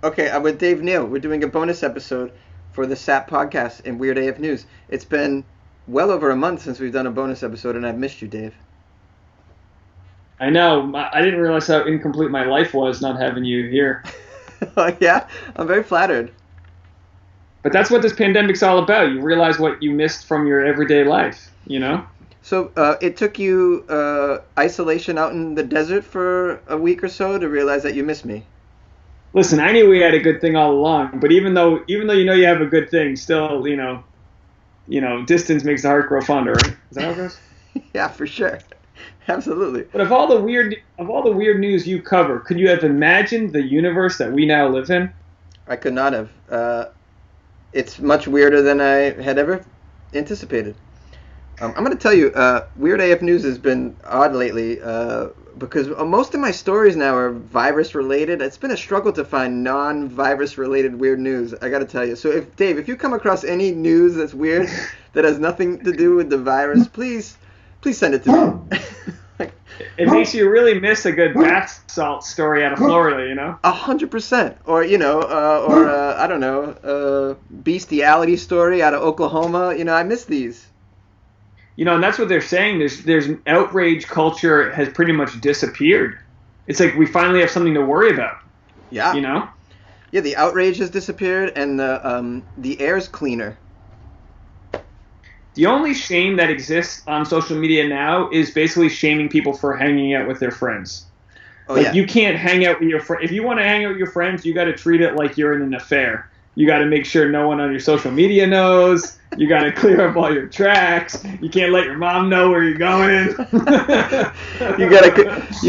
Okay, I'm with Dave Neal. We're doing a bonus episode for the SAP podcast and Weird AF News. It's been well over a month since we've done a bonus episode, and I've missed you, Dave. I know. I didn't realize how incomplete my life was not having you here. Oh, yeah, I'm very flattered. But that's what this pandemic's all about. You realize what you missed from your everyday life, you know? So it took you isolation out in the desert for a week or so to realize that you missed me. Listen, I knew we had a good thing all along, but even though you know you have a good thing, still, distance makes the heart grow fonder, right? Is that how it goes? Yeah, for sure. Absolutely. But of all the weird news you cover, could you have imagined the universe that we now live in? I could not have. It's much weirder than I had ever anticipated. I'm going to tell you, Weird AF News has been odd lately because most of my stories now are virus related. It's been a struggle to find non-virus related weird news, I got to tell you. So if you come across any news that's weird that has nothing to do with the virus, please send it to me. It makes you really miss a good bath salt story out of Florida, you know? 100%, or I don't know, bestiality story out of Oklahoma. I miss these. And that's what they're saying. There's an outrage culture has pretty much disappeared. It's like we finally have something to worry about. Yeah. You know? Yeah, the outrage has disappeared, and the air's cleaner. The only shame that exists on social media now is basically shaming people for hanging out with their friends. Oh Like yeah. you can't hang out with your friend. If you want to hang out with your friends, you got to treat it like you're in an affair. You got to make sure no one on your social media knows. You got to clear up all your tracks. You can't let your mom know where you're going. You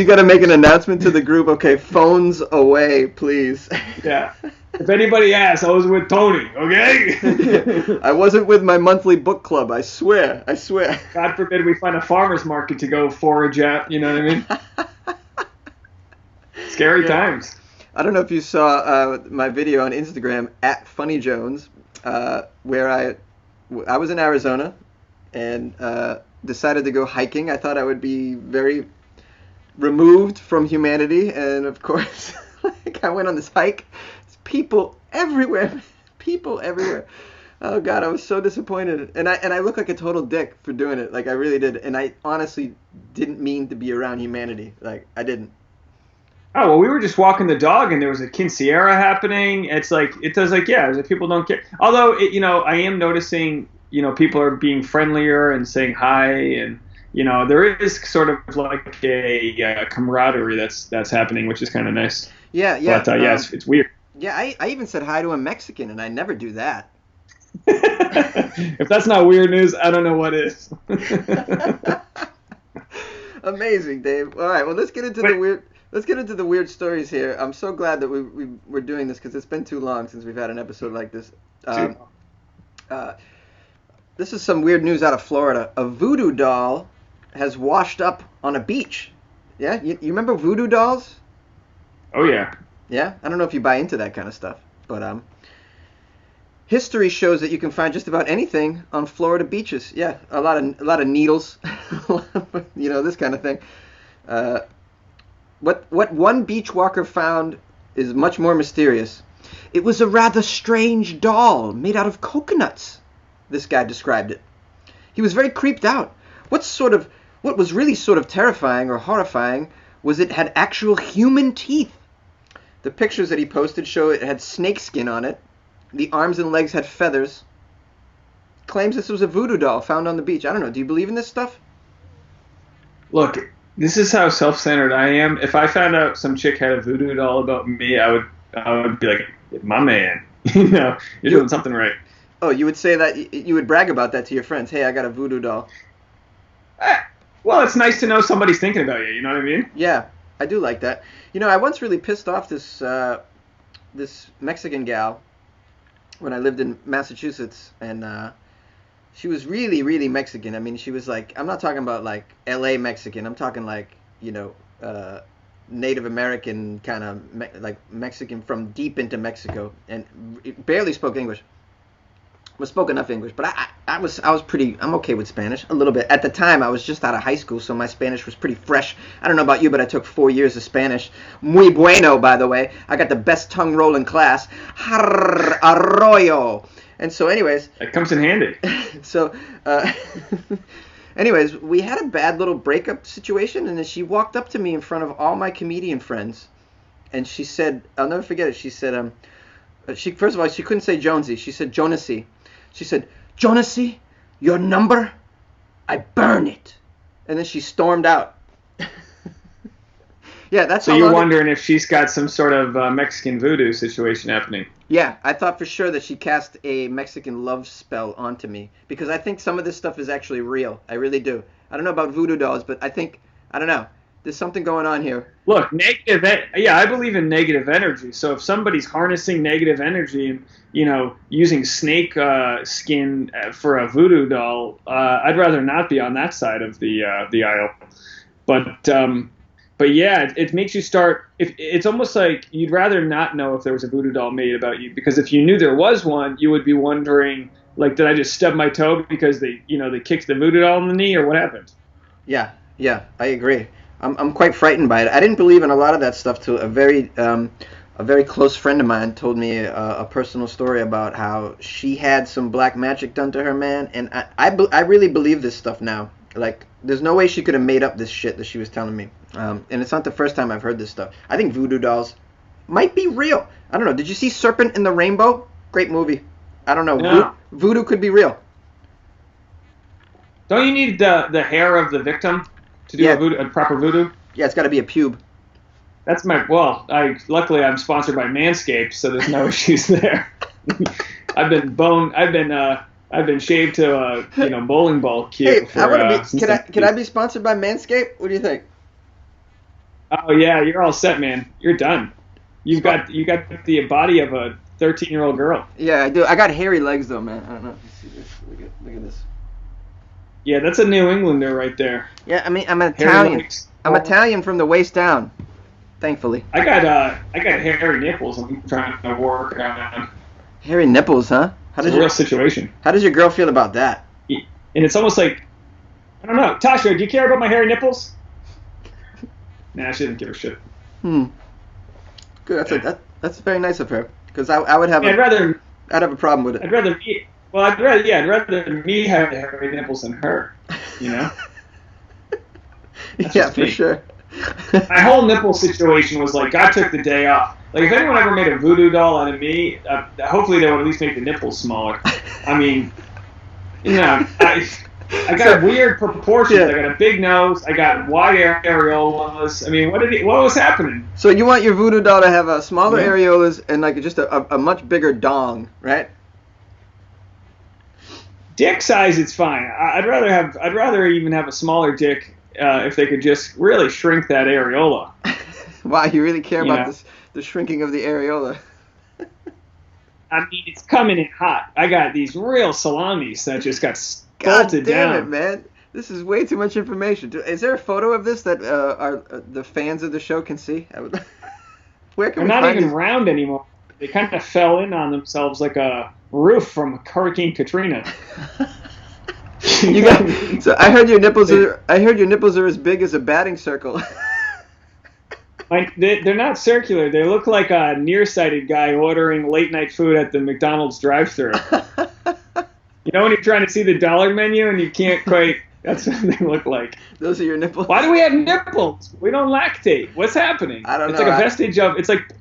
gotta make an announcement to the group. Okay, phones away, please. Yeah. If anybody asks, I was with Tony, okay? I wasn't with my monthly book club. I swear. I swear. God forbid we find a farmer's market to go forage at, you know what I mean? Scary Yeah. times. I don't know if you saw my video on Instagram at Funny Jones, where I was in Arizona and decided to go hiking. I thought I would be very removed from humanity, and of course, like I went on this hike. There's people everywhere, people everywhere. Oh God, I was so disappointed, and I look like a total dick for doing it. Like I really did, and I honestly didn't mean to be around humanity. Like I didn't. Oh, well, we were just walking the dog and there was a quinceañera happening. Yeah, it's like people don't care. Although, I am noticing, people are being friendlier and saying hi. And, there is sort of like a camaraderie that's happening, which is kind of nice. Yeah, yeah. But, yeah, it's weird. Yeah, I even said hi to a Mexican, and I never do that. If that's not weird news, I don't know what is. Amazing, Dave. All right, well, let's get into the Wait, weird. Let's get into the weird stories here. I'm so glad that we're doing this because it's been too long since we've had an episode like this. too. Uh, this is some weird news out of Florida. A voodoo doll has washed up on a beach. Yeah, you remember voodoo dolls? Oh, yeah. Yeah, I don't know if you buy into that kind of stuff, but history shows that you can find just about anything on Florida beaches. Yeah, a lot of needles, this kind of thing. What one beach walker found is much more mysterious. It was a rather strange doll made out of coconuts. This guy described it. He was very creeped out. What was really sort of terrifying or horrifying was it had actual human teeth. The pictures that he posted show it had snake skin on it. The arms and legs had feathers. Claims this was a voodoo doll found on the beach. I don't know. Do you believe in this stuff? Look, this is how self-centered I am. If I found out some chick had a voodoo doll about me, I would be like, my man, you're doing something right. Oh, you would say that you would brag about that to your friends. Hey, I got a voodoo doll. Well, it's nice to know somebody's thinking about you. You know what I mean? Yeah, I do like that. I once really pissed off this Mexican gal when I lived in Massachusetts, and she was really, really Mexican. I mean, she was like, I'm not talking about like L.A. Mexican. I'm talking like, Native American kind of like Mexican from deep into Mexico, and barely spoke English. Well, spoke enough English, but I'm okay with Spanish a little bit. At the time, I was just out of high school, so my Spanish was pretty fresh. I don't know about you, but I took 4 years of Spanish. Muy bueno, by the way. I got the best tongue roll in class. Arroyo. And so, anyways. That comes in handy. So, anyways, we had a bad little breakup situation, and then she walked up to me in front of all my comedian friends, and she said, I'll never forget it. She said, first of all, she couldn't say JONESY. She said JONESY. She said, JONESY, your number, I burn it. And then she stormed out. Yeah, that's so you're wondering if she's got some sort of Mexican voodoo situation happening. Yeah, I thought for sure that she cast a Mexican love spell onto me, because I think some of this stuff is actually real. I really do. I don't know about voodoo dolls, but I don't know. There's something going on here. Look, I believe in negative energy. So if somebody's harnessing negative energy and, using snake skin for a voodoo doll, I'd rather not be on that side of the aisle. But yeah, it makes you start. It's almost like you'd rather not know if there was a voodoo doll made about you, because if you knew there was one, you would be wondering, like, did I just stub my toe because they kicked the voodoo doll in the knee, or what happened? Yeah, I agree. I'm quite frightened by it. I didn't believe in a lot of that stuff till a very close friend of mine told me a personal story about how she had some black magic done to her, man. And I really believe this stuff now. Like, there's no way she could have made up this shit that she was telling me. And it's not the first time I've heard this stuff. I think voodoo dolls might be real. I don't know. Did you see Serpent in the Rainbow? Great movie. I don't know. No. Voodoo could be real. Don't you need the hair of the victim to do a proper voodoo? Yeah, it's got to be a pube. That's luckily I'm sponsored by Manscaped, so there's no issues there. I've been shaved to a bowling ball cue. Hey, can I be sponsored by Manscaped? What do you think? Oh yeah, you're all set, man. You're done. You got the body of a 13-year-old girl. Yeah, I do. I got hairy legs though, man. I don't know if you see this. Look at this. Yeah, that's a New Englander right there. Yeah, I mean, I'm Italian. I'm Italian from the waist down. Thankfully. I got hairy nipples. I'm trying to work on. Hairy nipples, huh? It's a real situation. How does your girl feel about that? And it's almost like, I don't know. Tasha, do you care about my hairy nipples? Nah, she didn't give a shit. Good. That's very nice of her. Because I would have. I'd have a problem with it. I'd rather me have hairy nipples than her. Yeah, for sure. My whole nipple situation was like, God took the day off. Like, if anyone ever made a voodoo doll out of me, hopefully they would at least make the nipples smaller. I mean, I got weird proportions. Yeah. I got a big nose. I got wide areolas. I mean, what was happening? So you want your voodoo doll to have a smaller areolas and like just a much bigger dong, right? Dick size, it's fine. I'd rather even have a smaller dick if they could just really shrink that areola. Wow, you really care about the shrinking of the areola. I mean, it's coming in hot. I got these real salamis that just got bolted down. God damn it, man. This is way too much information. Is there a photo of this that the fans of the show can see? Where can we find They're not even round anymore. They kind of fell in on themselves like a roof from Hurricane Katrina. So I heard your nipples are as big as a batting circle. They're not circular. They look like a nearsighted guy ordering late night food at the McDonald's drive-thru. You know when you're trying to see the dollar menu and you can't quite. That's what they look like. Those are your nipples. Why do we have nipples? We don't lactate. What's happening? I don't know. It's like a vestige of. It's like.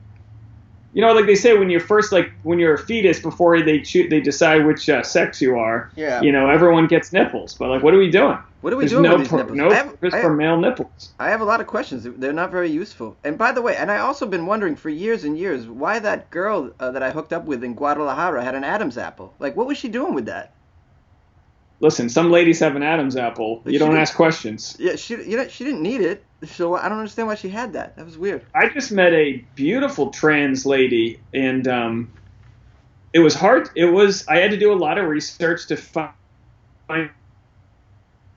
Like they say when you're a fetus before they decide which sex you are. Yeah. Everyone gets nipples, but like, what are we doing? What are we doing with these nipples? No purpose for male nipples. I have a lot of questions. They're not very useful. And by the way, I also been wondering for years and years why that girl that I hooked up with in Guadalajara had an Adam's apple. Like, what was she doing with that? Listen, some ladies have an Adam's apple. You don't ask questions. Yeah, she didn't need it. So I don't understand why she had that. That was weird. I just met a beautiful trans lady, and it was hard. I had to do a lot of research to find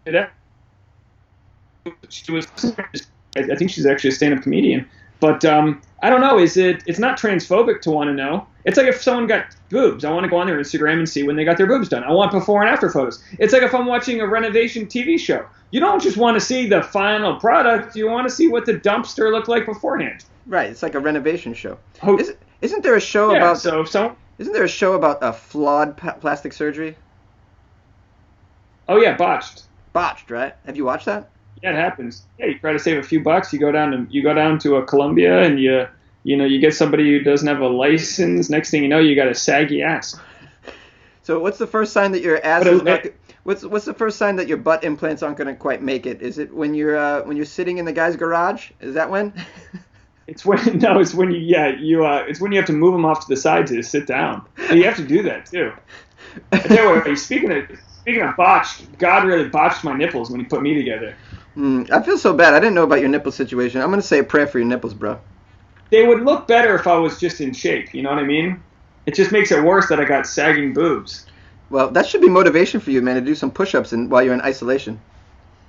it out. She was. I think she's actually a stand-up comedian, but I don't know. It's not transphobic to want to know. It's like if someone got boobs, I want to go on their Instagram and see when they got their boobs done. I want before and after photos. It's like if I'm watching a renovation TV show. You don't just want to see the final product. You want to see what the dumpster looked like beforehand. Right. It's like a renovation show. Oh, Isn't there a show yeah, about? Isn't there a show about flawed plastic surgery? Oh yeah, botched. Botched, right? Have you watched that? Yeah, it happens. Yeah, you try to save a few bucks. You go down to a Columbia and you get somebody who doesn't have a license. Next thing you know, you got a saggy ass. So what's the first sign that your ass is not? What's the first sign that your butt implants aren't going to quite make it? Is it when you're sitting in the guy's garage? Is that when? It's when it's when it's when you have to move them off to the side to sit down. And you have to do that too. I tell you what, speaking of botched, God really botched my nipples when he put me together. I feel so bad. I didn't know about your nipple situation. I'm going to say a prayer for your nipples, bro. They would look better if I was just in shape. You know what I mean? It just makes it worse that I got sagging boobs. Well, that should be motivation for you, man, to do some push-ups while you're in isolation.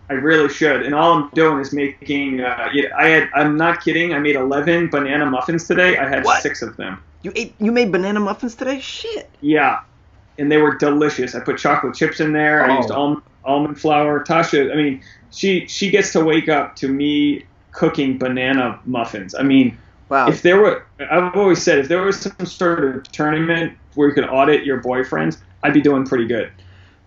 I really should. And all I'm doing is making. I'm not kidding. I made 11 banana muffins today. I had 6 of them. You made banana muffins today? Shit. Yeah, and they were delicious. I put chocolate chips in there. I used almond flour. Tasha, I mean, she gets to wake up to me cooking banana muffins. I mean, wow. I've always said, if there was some sort of tournament where you could audit your boyfriend, I'd be doing pretty good.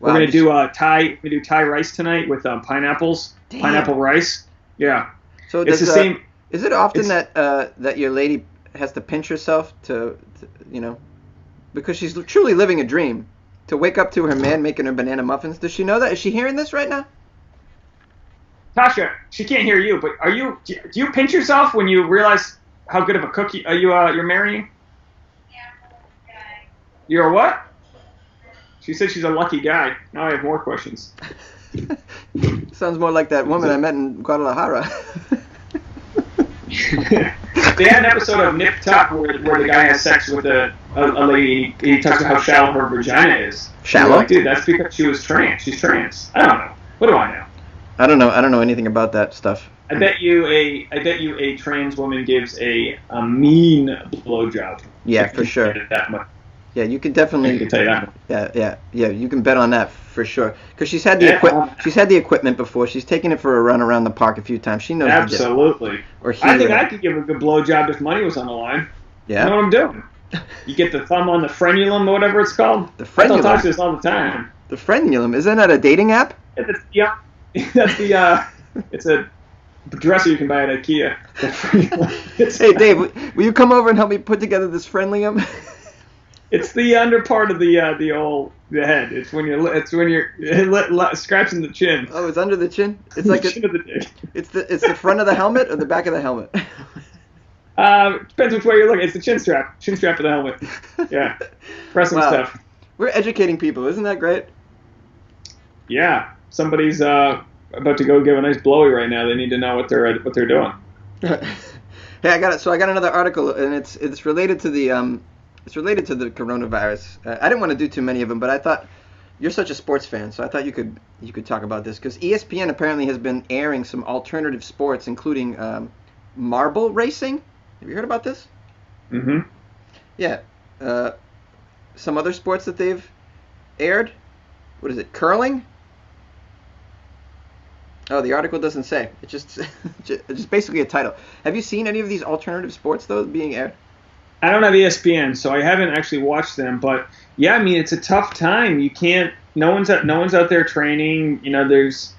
Wow. We're gonna do Thai rice tonight with pineapples. Damn. Pineapple rice. Yeah. So it's the same. Is it often that your lady has to pinch herself to because she's truly living a dream to wake up to her man making her banana muffins? Does she know that? Is she hearing this right now? Tasha, she can't hear you, but do you pinch yourself when you realize how good of a cook you're marrying? Yeah, I'm a lucky guy. You're a what? She said she's a lucky guy. Now I have more questions. Sounds more like that woman I met in Guadalajara. They had an episode of Nip Tuck where the guy has sex with a lady. He talks about how shallow her vagina is. Shallow? Like, dude, that's because she was trans. She's trans. I don't know. What do I know? I don't know anything about that stuff. I bet you a trans woman gives a mean blowjob. Yeah, for sure. That much. Yeah, you can definitely. I can tell you that. Yeah. You can bet on that for sure. Because she's had the equipment before. She's taken it for a run around the park a few times. She knows. Absolutely. I think I could give a good blowjob if money was on the line. Yeah. You know what I'm doing? You get the thumb on the frenulum or whatever it's called. The frenulum. I talk to this all the time. The frenulum. Isn't that a dating app? Yeah. That's it's a dresser you can buy at IKEA. Hey Dave, will you come over and help me put together this frenulum? It's the under part of the head. It's when you're scratching the chin. Oh, it's under the chin. It's like chin of the dick. It's the front of the helmet or the back of the helmet. Depends which way you're looking. It's the chin strap. Chin strap of the helmet. Yeah, pressing stuff. We're educating people. Isn't that great? Yeah, somebody's about to go give a nice blowy right now. They need to know what they're doing. Hey, I got it. So I got another article, and it's related to the coronavirus. I didn't want to do too many of them, but I thought you're such a sports fan, so I thought you could talk about this because ESPN apparently has been airing some alternative sports, including marble racing. Have you heard about this? Mm-hmm. Yeah. Some other sports that they've aired. What is it? Curling? Oh, the article doesn't say. It's just basically a title. Have you seen any of these alternative sports though being aired? I don't have ESPN, so I haven't actually watched them. But yeah, I mean, it's a tough time. You can't. No one's out there training. You know, that's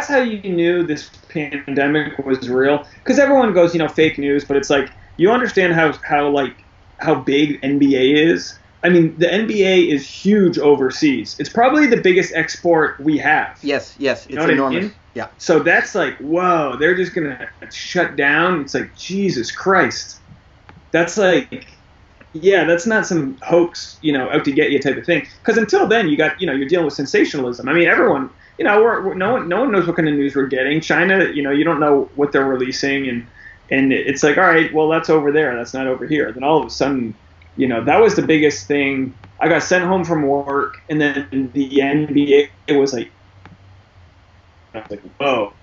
how you knew this pandemic was real. Because everyone goes, fake news, but it's like you understand how big NBA is. I mean, the NBA is huge overseas. It's probably the biggest export we have. Yes, it's enormous. I mean? Yeah. So that's like, whoa, they're just gonna shut down. It's like, Jesus Christ. That's like, yeah, that's not some hoax, out to get you type of thing. Because until then, you're dealing with sensationalism. I mean, everyone, no one knows what kind of news we're getting. China, you don't know what they're releasing, and it's like, all right, well, that's over there, that's not over here. Then all of a sudden, that was the biggest thing. I got sent home from work, and then the NBA was like, I was like, whoa.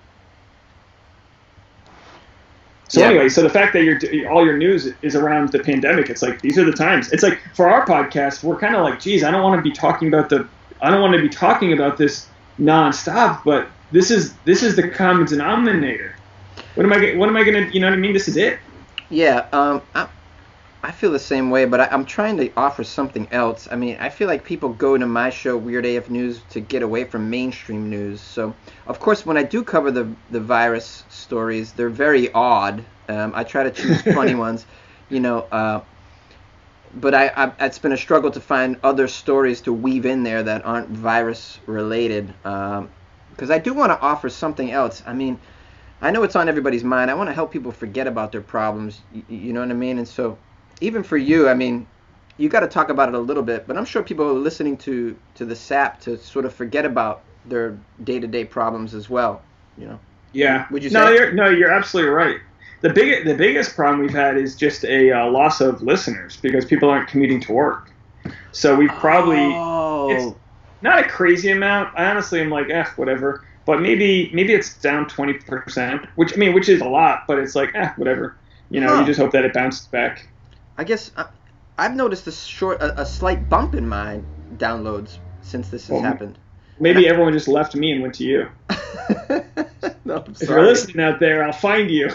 So Yeah. anyway, so the fact that all your news is around the pandemic, it's like these are the times. It's like for our podcast, we're kind of like, geez, I don't want to be talking about this nonstop, but this is the common denominator. What am I gonna, you know what I mean? This is it. Yeah, I feel the same way, but I'm trying to offer something else. I mean, I feel like people go to my show, Weird AF News, to get away from mainstream news. So, of course, when I do cover the virus stories, they're very odd. I try to choose funny ones, you know. But it's been a struggle to find other stories to weave in there that aren't virus related. Because I do want to offer something else. I mean, I know it's on everybody's mind. I want to help people forget about their problems. You know what I mean? And so, even for you, I mean, you got to talk about it a little bit, but I'm sure people are listening to the SAP to sort of forget about their day-to-day problems as well, you know? Yeah. Would you say? You're absolutely right. The biggest problem we've had is just a loss of listeners because people aren't commuting to work. So we've probably it's not a crazy amount. I honestly am like, whatever. But maybe it's down 20%, which is a lot, but it's like, whatever. You know, you just hope that it bounces back. I guess I've noticed a slight bump in my downloads since this has happened. Maybe everyone just left me and went to you. No, I'm sorry. If you're listening out there, I'll find you.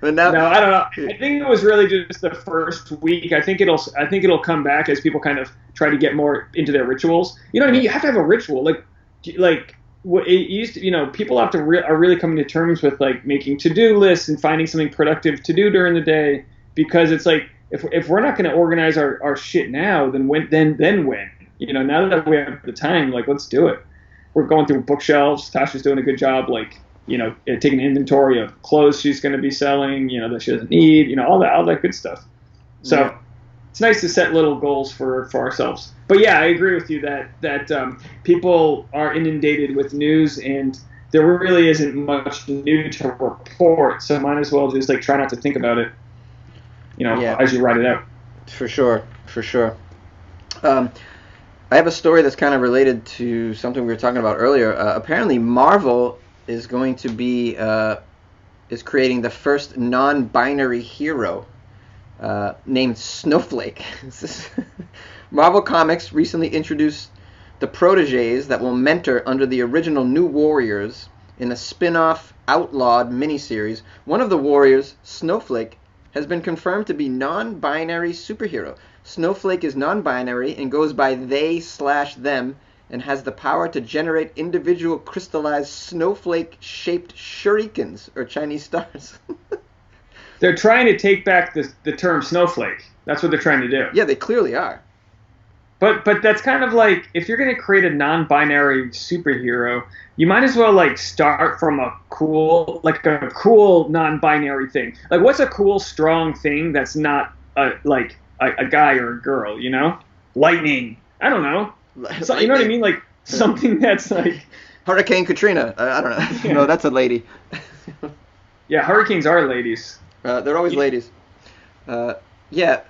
But now, no, I don't know. I think it was really just the first week. I think it'll come back as people kind of try to get more into their rituals. You know what I mean? You have to have a ritual. Like what it used to. You know, people are really coming to terms with like making to-do lists and finding something productive to do during the day. Because it's like if we're not going to organize our shit now, then when? You know, now that we have the time, like let's do it. We're going through bookshelves. Tasha's doing a good job, like you know, taking inventory of clothes she's going to be selling. You know that she doesn't need. You know all that good stuff. So it's nice to set little goals for ourselves. But yeah, I agree with you that people are inundated with news and there really isn't much new to report. So might as well just like try not to think about it. You know, as you write it out. For sure. I have a story that's kind of related to something we were talking about earlier. Apparently, Marvel is going to be is creating the first non-binary hero named Snowflake. Marvel Comics recently introduced the proteges that will mentor under the original New Warriors in a spin-off outlawed miniseries. One of the warriors, Snowflake, has been confirmed to be non-binary superhero. Snowflake is non-binary and goes by they/them and has the power to generate individual crystallized snowflake-shaped shurikens or Chinese stars. They're trying to take back the term snowflake. That's what they're trying to do. Yeah, they clearly are. But that's kind of like if you're going to create a non-binary superhero, you might as well like start from a cool non-binary thing. Like what's a cool strong thing that's not a guy or a girl, you know? Lightning. I don't know. So, you know what I mean? Like something that's like Hurricane Katrina. I don't know. Yeah. No, that's a lady. Yeah, hurricanes are ladies. They're always ladies. Yeah.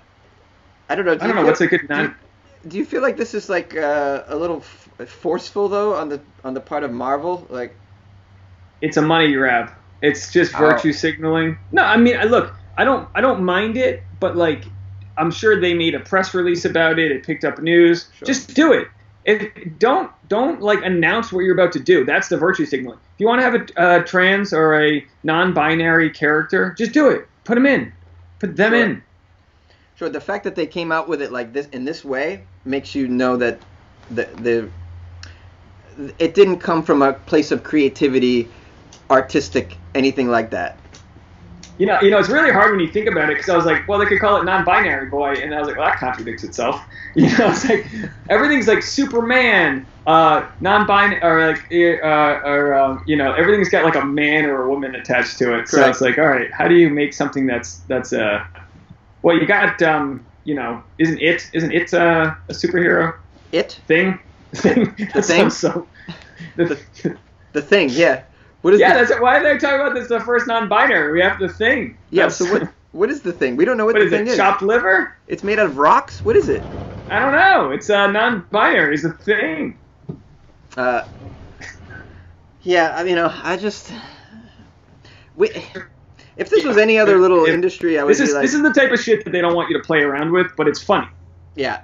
I don't know. I don't know what's a good non. Do you feel like this is like a little forceful though on the part of Marvel? Like, it's a money grab. It's just virtue signaling. No, I mean, look, I don't mind it, but like, I'm sure they made a press release about it. It picked up news. Sure. Just do it. Don't like announce what you're about to do. That's the virtue signaling. If you want to have a trans or a non-binary character, just do it. Put them in. Put them in. Sure. The fact that they came out with it like this in this way makes you know that it didn't come from a place of creativity, artistic, anything like that. You know, it's really hard when you think about it because I was like, well, they could call it non-binary boy, and I was like, well, that contradicts itself. You know, it's like everything's like Superman, non-binary, or like, you know, everything's got like a man or a woman attached to it. So Correct. It's like, all right, how do you make something that's well, you got, you know, isn't it a superhero? It thing. The thing. So the thing, yeah. What is that's why are they talking about this? The first non-binary. We have the thing. Yeah. So what is the thing? We don't know what the thing is. Chopped liver? It's made out of rocks. What is it? I don't know. It's non-binary. It's a thing. Yeah. I mean, I just If this was any other little If- industry, I would be like, this is the type of shit that they don't want you to play around with, but it's funny. yeah,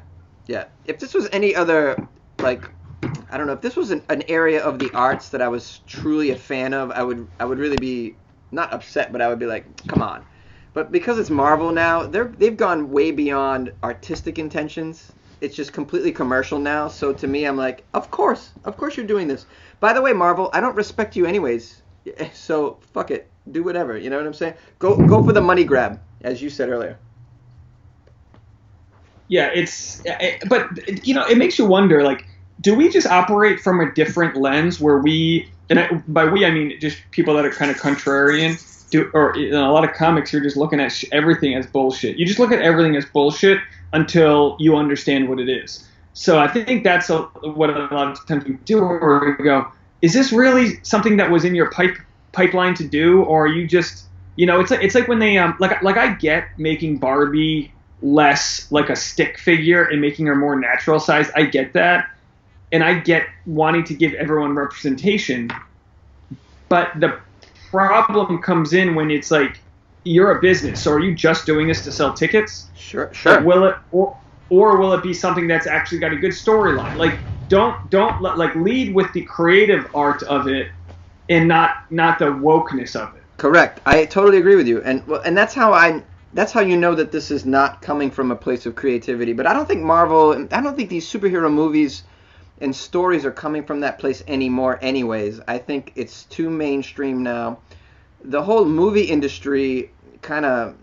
yeah. If this was any other, like, I don't know, if this was an area of the arts that I was truly a fan of, I would really be not upset, but I would be like, come on. But because it's Marvel now, they've gone way beyond artistic intentions. It's just completely commercial now. So to me, I'm like, of course you're doing this. By the way, Marvel, I don't respect you anyways. So fuck it, do whatever. You know what I'm saying? Go for the money grab, as you said earlier. Yeah, but it makes you wonder, like, do we just operate from a different lens where by we I mean just people that are kind of contrarian, or in a lot of comics you're just looking at everything as bullshit. You just look at everything as bullshit until you understand what it is. So I think that's what a lot of times we do, where we go, is this really something that was in your pipeline to do, or are you just, it's like when they like I get making Barbie less like a stick figure and making her more natural size. I get that, and I get wanting to give everyone representation, but the problem comes in when it's like, you're a business, so are you just doing this to sell tickets? Sure. Like, will it or will it be something that's actually got a good storyline? Like, don't lead with the creative art of it and not the wokeness of it. Correct. I totally agree with you, and that's how you know that this is not coming from a place of creativity. But I don't think these superhero movies and stories are coming from that place anymore anyways. I think it's too mainstream now. The whole movie industry kind of,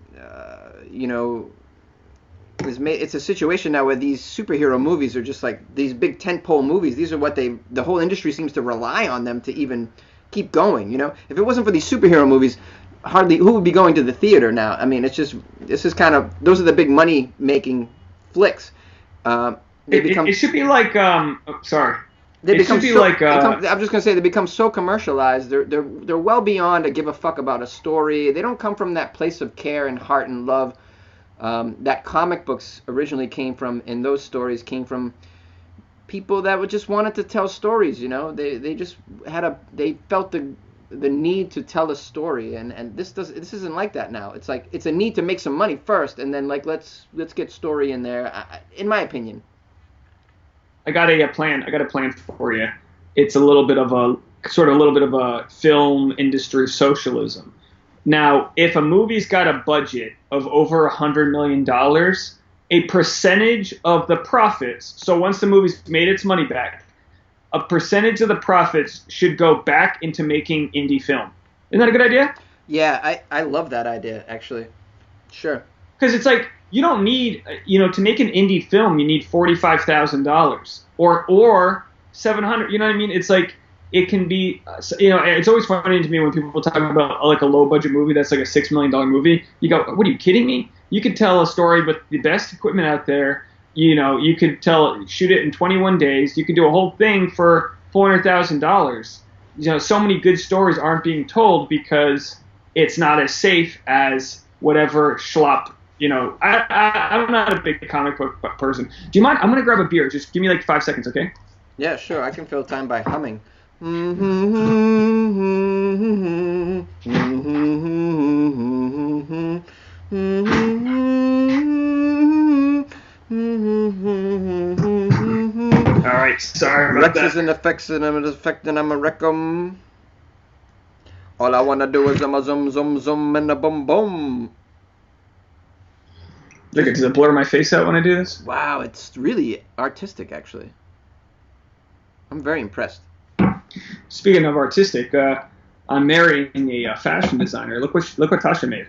it's a situation now where these superhero movies are just like these big tentpole movies. These are what the whole industry seems to rely on them to even keep going. If it wasn't for these superhero movies, hardly who would be going to the theater now? I mean, this is kind of, those are the big money making flicks. It should be like sorry. They It become should be so, like I'm just gonna say they become so commercialized. They're well beyond a give a fuck about a story. They don't come from that place of care and heart and love that comic books originally came from, and those stories came from people that just wanted to tell stories. They just they felt the need to tell a story, and this isn't like that now. It's like it's a need to make some money first, and then like let's get story in there. In my opinion. I got a plan. I got a plan for you. It's a little bit of a film industry socialism. Now, if a movie's got a budget of over $100 million, a percentage of the profits, so once the movie's made its money back, a percentage of the profits should go back into making indie film. Isn't that a good idea? Yeah, I love that idea, actually. Sure. Because it's like, you don't need, to make an indie film, you need $45,000 or $700. You know what I mean? It's like, it can be, it's always funny to me when people talk about like a low budget movie that's like a $6 million movie. You go, what are you kidding me? You could tell a story with the best equipment out there. You could shoot it in 21 days. You could do a whole thing for $400,000. So many good stories aren't being told because it's not as safe as whatever schlop. I'm not a big comic book person. Do you mind? I'm gonna grab a beer. Just give me like 5 seconds, okay? Yeah, sure. I can fill time by humming. All right. Sorry about Rex is that. in effects and I'm affecting I'm a wreck-em. All I wanna do is I'm a zum zum and a bum bum. Look, does it blur my face out when I do this? Wow, it's really artistic, actually. I'm very impressed. Speaking of artistic, I'm marrying a fashion designer. Look what Tasha made.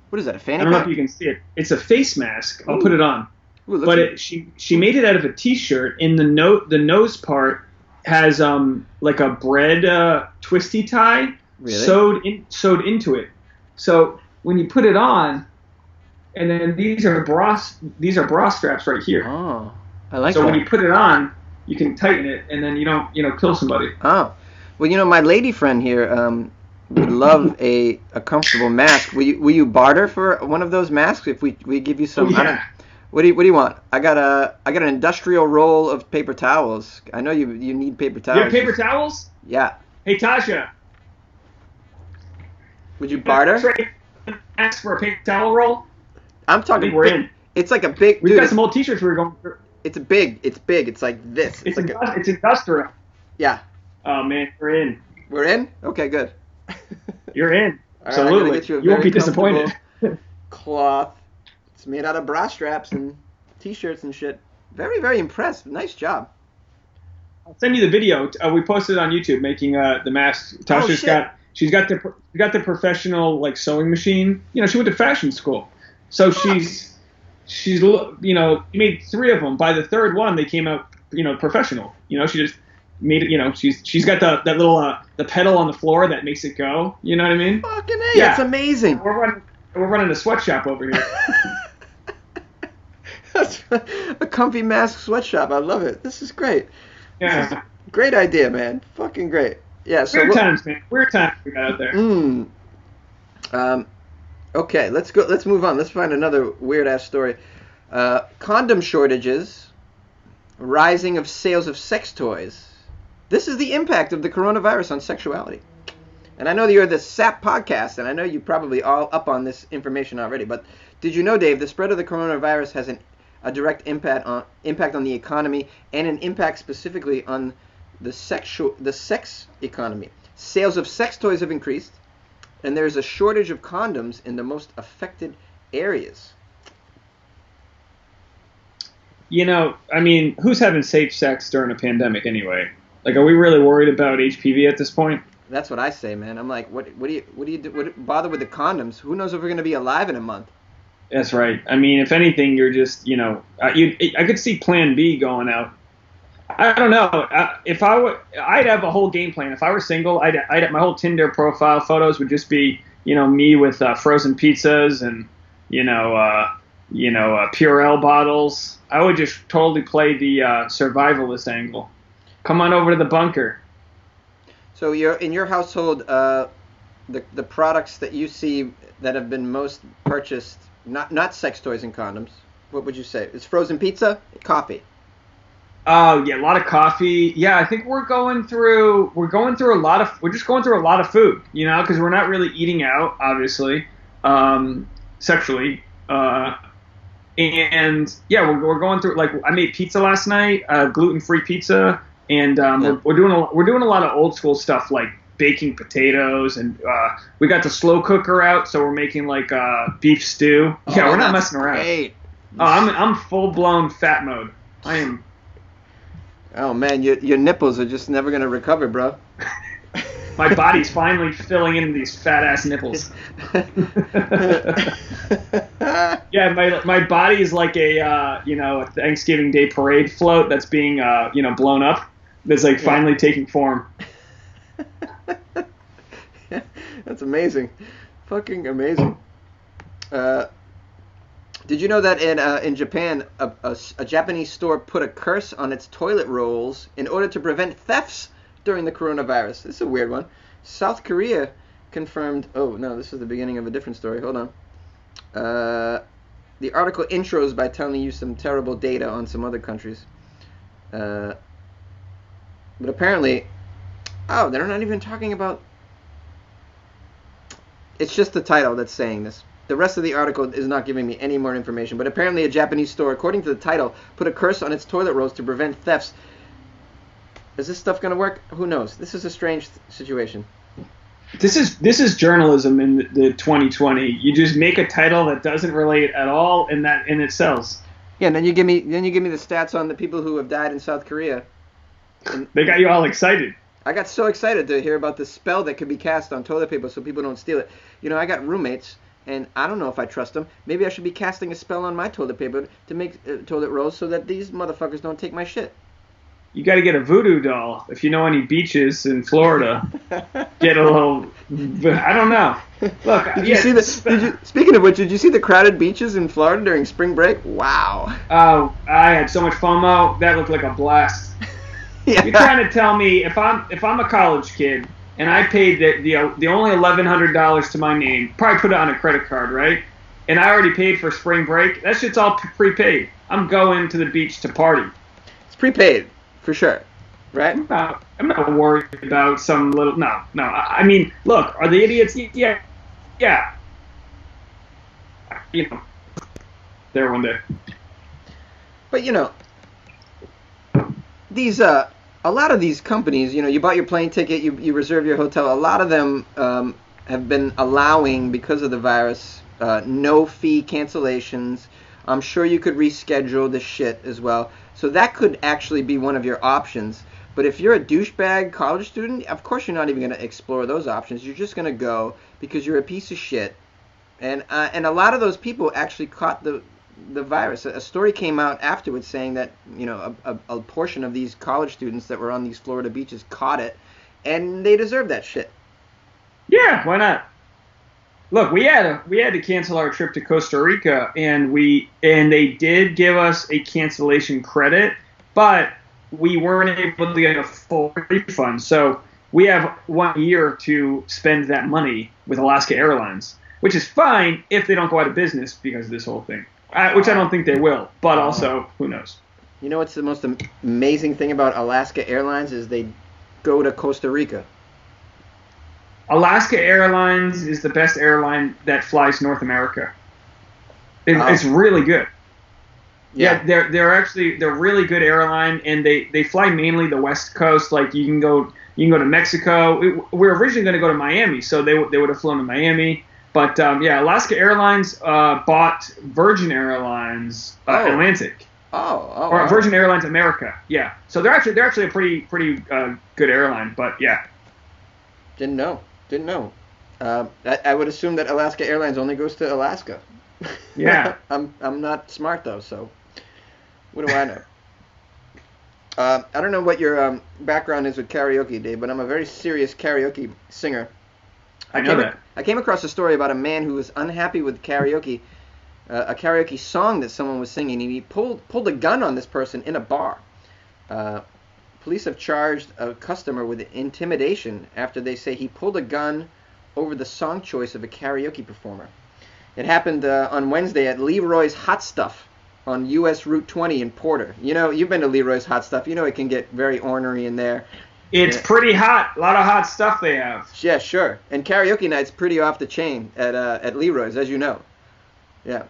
What is that, a fanny I don't know pack? if you can see it. It's a face mask. I'll put it on. Ooh, But she made it out of a T-shirt. And the nose part has like a bread twisty tie Really? sewed into it. So when you put it on, and then these are bra straps right here. Oh, I like So that. when you put it on, you can tighten it, and then you don't kill somebody. Oh, well, my lady friend here would love a comfortable mask. Will you barter for one of those masks if we give you some? Oh, yeah. What do you want? I got an industrial roll of paper towels. I know you need paper towels. You have paper towels? Yeah. Hey, Tasha. Would you barter? Trade ask for a paper towel roll. I'm I talking think we're big. in. It's like a big. We've Dude, got some old T-shirts we were going through. it's big. It's big. It's like this. It's like it's industrial. yeah. Oh man, we're in. We're in. Okay, good. You're in. All right, I'm gonna Absolutely. get you a You won't very be disappointed. comfortable cloth. It's made out of bra straps and T-shirts and shit. Very, very impressed. Nice job. I'll send you the video. We posted it on YouTube making the mask. Tasha's shit. she's got the professional like sewing machine. You know, she went to fashion school, so she's made 3 of them. By the 3rd one, they came out professional. You know, she just made it. She's got that little the pedal on the floor that makes it go. You know what I mean? Fucking A, that's amazing. We're running a sweatshop over here. That's a comfy mask sweatshop. I love it. This is great. Yeah. Great idea, man. Fucking great. Yeah. So Weird times, man. Weird times we got out there. Okay, let's go. Let's move on. Let's find another weird ass story. Condom shortages, rising of sales of sex toys. This is the impact of the coronavirus on sexuality. And I know that you're the SAP podcast, and I know you're probably all up on this information already. But did you know, Dave, the spread of the coronavirus has a direct impact on the economy and an impact specifically on the sex economy. Sales of sex toys have increased, and there's a shortage of condoms in the most affected areas. You know, I mean, who's having safe sex during a pandemic anyway? Like, are we really worried about HPV at this point? That's what I say, man. I'm like, what do you do? Bother with the condoms? Who knows if we're gonna be alive in a month? That's right. I mean, if anything, you're just, I could see Plan B going out. I don't know. If I were, I'd have a whole game plan. If I were single, I'd my whole Tinder profile photos would just be, me with frozen pizzas and, Purell bottles. I would just totally play the survivalist angle. Come on over to the bunker. So in your household, the products that you see that have been most purchased, not sex toys and condoms. What would you say? It's frozen pizza, coffee. Oh yeah, a lot of coffee. Yeah, I think we're just going through a lot of food, because we're not really eating out, obviously, sexually. And yeah, we're going through, like, I made pizza last night, gluten-free pizza, and we're doing a lot of old school stuff like baking potatoes, and we got the slow cooker out, so we're making like beef stew. Yeah, we're not messing around. Great. Oh, I'm full blown fat mode. I am. Oh man, your nipples are just never gonna recover, bro. My body's finally filling in these fat ass nipples. Yeah, my body is like a Thanksgiving Day parade float that's being blown up. That's like finally taking form. That's amazing, fucking amazing. Did you know that in Japan, a Japanese store put a curse on its toilet rolls in order to prevent thefts during the coronavirus? This is a weird one. South Korea confirmed. Oh no, this is the beginning of a different story. Hold on. The article intros by telling you some terrible data on some other countries. But apparently, they're not even talking about. It's just the title that's saying this. The rest of the article is not giving me any more information. But apparently, a Japanese store, according to the title, put a curse on its toilet rolls to prevent thefts. Is this stuff going to work? Who knows? This is a strange situation. This is journalism in the 2020. You just make a title that doesn't relate at all, and it sells. Yeah, and then you give me the stats on the people who have died in South Korea. And they got you all excited. I got so excited to hear about the spell that could be cast on toilet paper so people don't steal it. I got roommates, and I don't know if I trust them. Maybe I should be casting a spell on my toilet paper to make toilet rolls so that these motherfuckers don't take my shit. You got to get a voodoo doll. If you know any beaches in Florida, get a little. I don't know. Look, speaking of which, did you see the crowded beaches in Florida during spring break? Wow. Oh, I had so much FOMO. That looked like a blast. Yeah. You're trying to tell me if I'm a college kid and I paid the only $1,100 to my name, probably put it on a credit card, right? And I already paid for spring break. That shit's all prepaid. I'm going to the beach to party. It's prepaid. For sure, right? I'm not worried about some little. No. I mean, look, are the idiots? Yeah, yeah, you know, there one day. But these a lot of these companies, you bought your plane ticket, you reserve your hotel. A lot of them have been allowing, because of the virus, no fee cancellations. I'm sure you could reschedule the shit as well. So that could actually be one of your options. But if you're a douchebag college student, of course you're not even going to explore those options. You're just going to go because you're a piece of shit. And a lot of those people actually caught the virus. A story came out afterwards saying that a portion of these college students that were on these Florida beaches caught it, and they deserve that shit. Yeah, why not? Look, we had to cancel our trip to Costa Rica, and they did give us a cancellation credit, but we weren't able to get a full refund. So we have 1 year to spend that money with Alaska Airlines, which is fine if they don't go out of business because of this whole thing. Which I don't think they will, but also, who knows? You know what's the most amazing thing about Alaska Airlines is they go to Costa Rica. Alaska Airlines is the best airline that flies North America. It's really good. Yeah, they're really good airline, and they fly mainly the West Coast. Like you can go to Mexico. We're originally going to go to Miami, so they would have flown to Miami. But Alaska Airlines bought Virgin Airlines Atlantic. Or Virgin Airlines America. Yeah. So they're actually a pretty good airline. But yeah. Didn't know. I would assume that Alaska Airlines only goes to Alaska. Yeah. I'm not smart though, so what do I know? I don't know what your background is with karaoke, Dave, but I'm a very serious karaoke singer. I know that. I came across a story about a man who was unhappy with karaoke, a karaoke song that someone was singing, and he pulled a gun on this person in a bar. Police have charged a customer with intimidation after they say he pulled a gun over the song choice of a karaoke performer. It happened on Wednesday at Leroy's Hot Stuff on U.S. Route 20 in Porter. You've been to Leroy's Hot Stuff. It can get very ornery in there. It's pretty hot. A lot of hot stuff they have. Yeah, sure. And karaoke night's pretty off the chain at Leroy's, as you know. Yeah.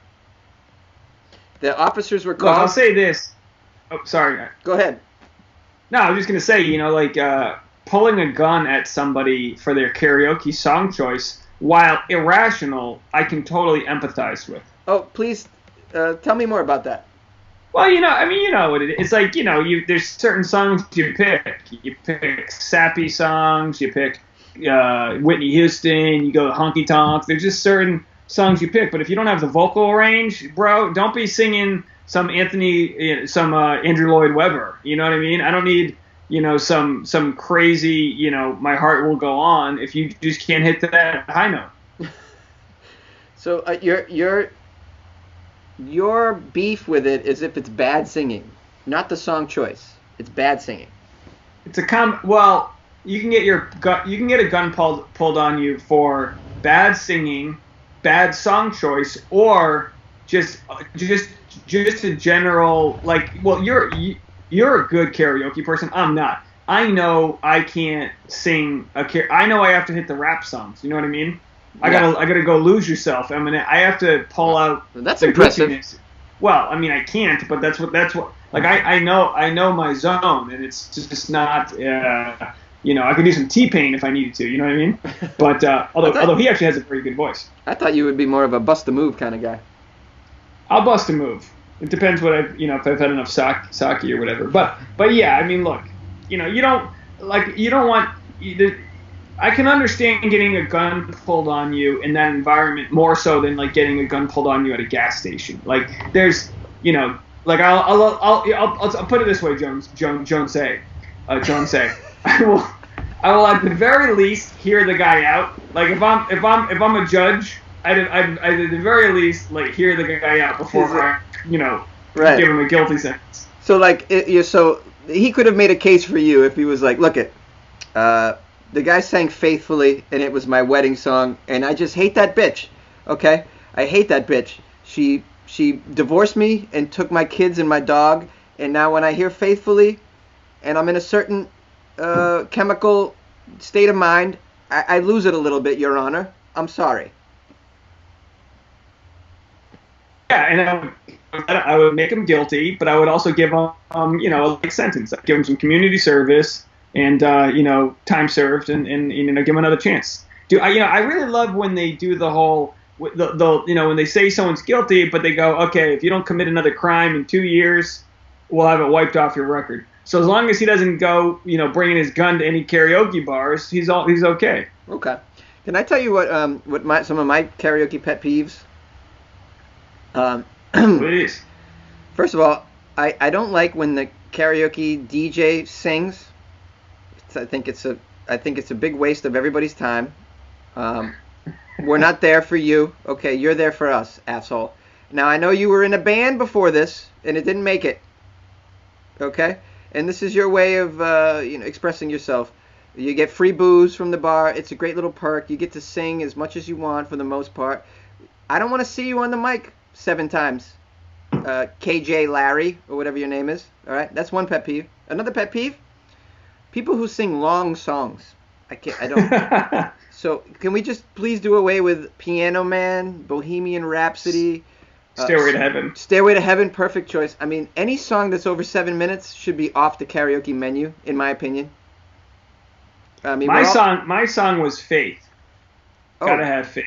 The officers were called. Look, I'll say this. Oh, sorry. Go ahead. No, I was just gonna say, pulling a gun at somebody for their karaoke song choice, while irrational, I can totally empathize with. Oh, please, tell me more about that. Well, you know what it is. It's like, there's certain songs you pick. You pick sappy songs. You pick Whitney Houston. You go honky tonk. There's just certain songs you pick. But if you don't have the vocal range, bro, don't be singing some Andrew Lloyd Webber. You know what I mean? I don't need, some crazy, My Heart Will Go On if you just can't hit that high note. So your beef with it is if it's bad singing, not the song choice. It's bad singing. It's well, you can get a gun pulled on you for bad singing, bad song choice, or just a general well, you're a good karaoke person. I'm not. I know I can't sing I know I have to hit the rap songs. You know what I mean? I gotta go lose yourself. I have to pull out. That's impressive. Goofiness. Well, I can't, but that's what. I know my zone, and it's just not. I could do some T-Pain if I needed to. You know what I mean? But although he actually has a very good voice. I thought you would be more of a bust a move kind of guy. I'll bust a move. It depends what if I've had enough sake or whatever. But yeah, look, you don't want. I can understand getting a gun pulled on you in that environment more so than getting a gun pulled on you at a gas station. There's, I'll put it this way, Jones say, I will at the very least hear the guy out. If I'm a judge, I'd at the very least hear the guy out before I right. give him a guilty sentence. So so he could have made a case for you if he was look it. The guy sang Faithfully, and it was my wedding song, and I just hate that bitch, okay? I hate that bitch. She divorced me and took my kids and my dog, and now when I hear Faithfully, and I'm in a certain chemical state of mind, I lose it a little bit, Your Honor. I'm sorry. and I would make them guilty, but I would also give them, a light sentence. I'd give them some community service and, time served, and give them another chance. I really love when they do the whole, when they say someone's guilty, but they go, okay, if you don't commit another crime in 2 years, we'll have it wiped off your record. So as long as he doesn't go, bringing his gun to any karaoke bars, he's okay. Okay. Can I tell you what some of my karaoke pet peeves? Please. First of all, I don't like when the karaoke DJ sings. I think it's a big waste of everybody's time. We're not there for you. Okay, you're there for us, asshole. Now I know you were in a band before this and it didn't make it. Okay? And this is your way of expressing yourself. You get free booze from the bar. It's a great little perk. You get to sing as much as you want for the most part. I don't want to see you on the mic 7 times. KJ Larry, or whatever your name is. All right? That's one pet peeve. Another pet peeve? People who sing long songs. I don't. So can we just please do away with Piano Man, Bohemian Rhapsody, Stairway to Heaven. Stairway to Heaven, perfect choice. I mean, any song that's over 7 minutes should be off the karaoke menu, in my opinion. I mean, my song was Faith. Gotta have faith.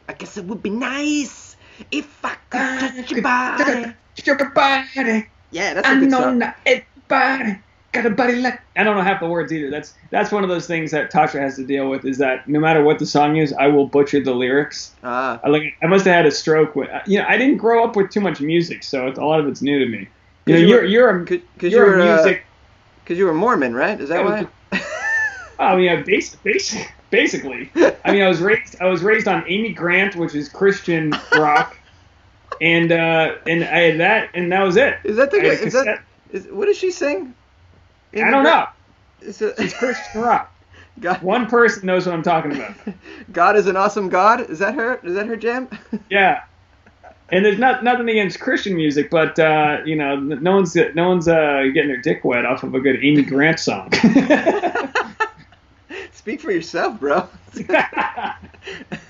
I guess it would be nice if I could touch your body. Touch your body. Yeah, that's a good song. Not everybody got a body like. I don't know half the words either. That's one of those things that Tasha has to deal with. Is that no matter what the song is, I will butcher the lyrics. I must have had a stroke. I didn't grow up with too much music, so a lot of it's new to me. You're a music. Because you were Mormon, right? Is that why? Oh yeah, basically. I mean, I was raised on Amy Grant, which is Christian rock, and I had that, and that was it. Is that what does she sing? I don't know. She's Christian rock. God. One person knows what I'm talking about. God is an awesome God. Is that her? Is that her jam? Yeah. And there's nothing against Christian music, but no one's getting their dick wet off of a good Amy Grant song. Speak for yourself, bro. That's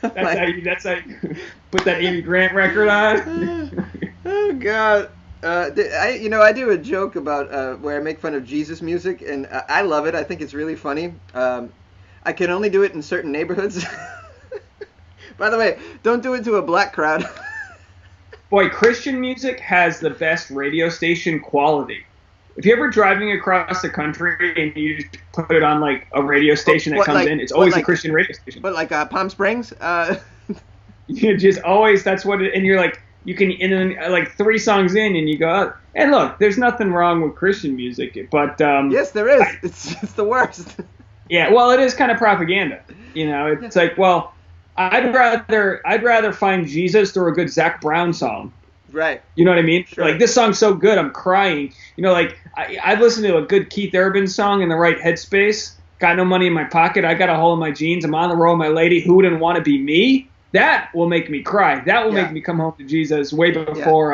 how you put that Amy Grant record on. Oh God. I do a joke about where I make fun of Jesus music, and I love it. I think it's really funny. I can only do it in certain neighborhoods. By the way, don't do it to a black crowd. Boy, Christian music has the best radio station quality. If you're ever driving across the country and you just put it on like a radio station that comes in, it's always a Christian radio station. But like Palm Springs? You just always, that's what it, and you're like, you can, and then like 3 songs in and you go, oh, and look, there's nothing wrong with Christian music, but yes, there is. It's the worst. Yeah, well, it is kind of propaganda. It's like, well, I'd rather find Jesus through a good Zac Brown song. Right. You know what I mean? Sure. Like, this song's so good, I'm crying. Like, I've listened to a good Keith Urban song in the right headspace. Got no money in my pocket. I got a hole in my jeans. I'm on the road, my lady. Who wouldn't want to be me? That will make me cry. That will make me come home to Jesus way before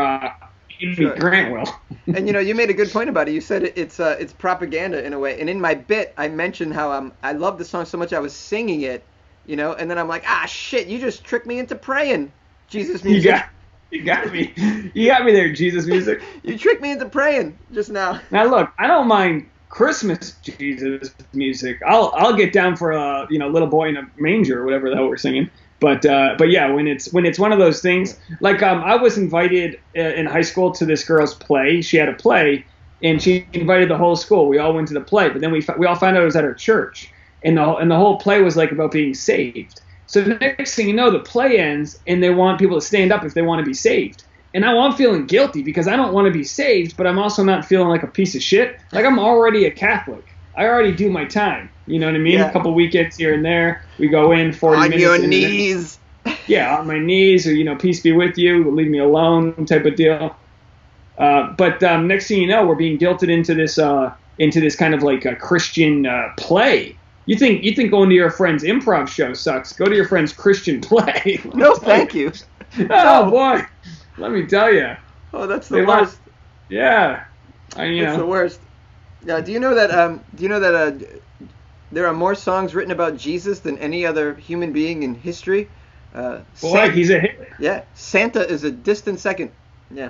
Amy Grant will. And you made a good point about it. You said it's propaganda in a way. And in my bit, I mentioned how I love the song so much I was singing it, and then I'm like, shit, you just tricked me into praying Jesus music. You got me. You got me there, Jesus music. You tricked me into praying just now. Now look, I don't mind Christmas Jesus music. I'll get down for a little boy in a manger or whatever the hell we're singing. But yeah, when it's one of those things, like I was invited in high school to this girl's play. She had a play, and she invited the whole school. We all went to the play, but then we all found out it was at her church, and the whole play was like about being saved. So the next thing you know, the play ends, and they want people to stand up if they want to be saved. And now I'm feeling guilty because I don't want to be saved, but I'm also not feeling like a piece of shit. Like, I'm already a Catholic. I already do my time. You know what I mean? Yeah. A couple weekends here and there. We go in 40 minutes. On your knees. Yeah, on my knees, or, peace be with you, leave me alone type of deal. But next thing you know, we're being guilted into this kind of like a Christian play. You think going to your friend's improv show sucks? Go to your friend's Christian play. No, thank you. Oh boy, let me tell you. Oh, that's the worst. Yeah, It's the worst. Yeah. Do you know that there are more songs written about Jesus than any other human being in history? Boy, he's a hit. Yeah, Santa is a distant second. Yeah.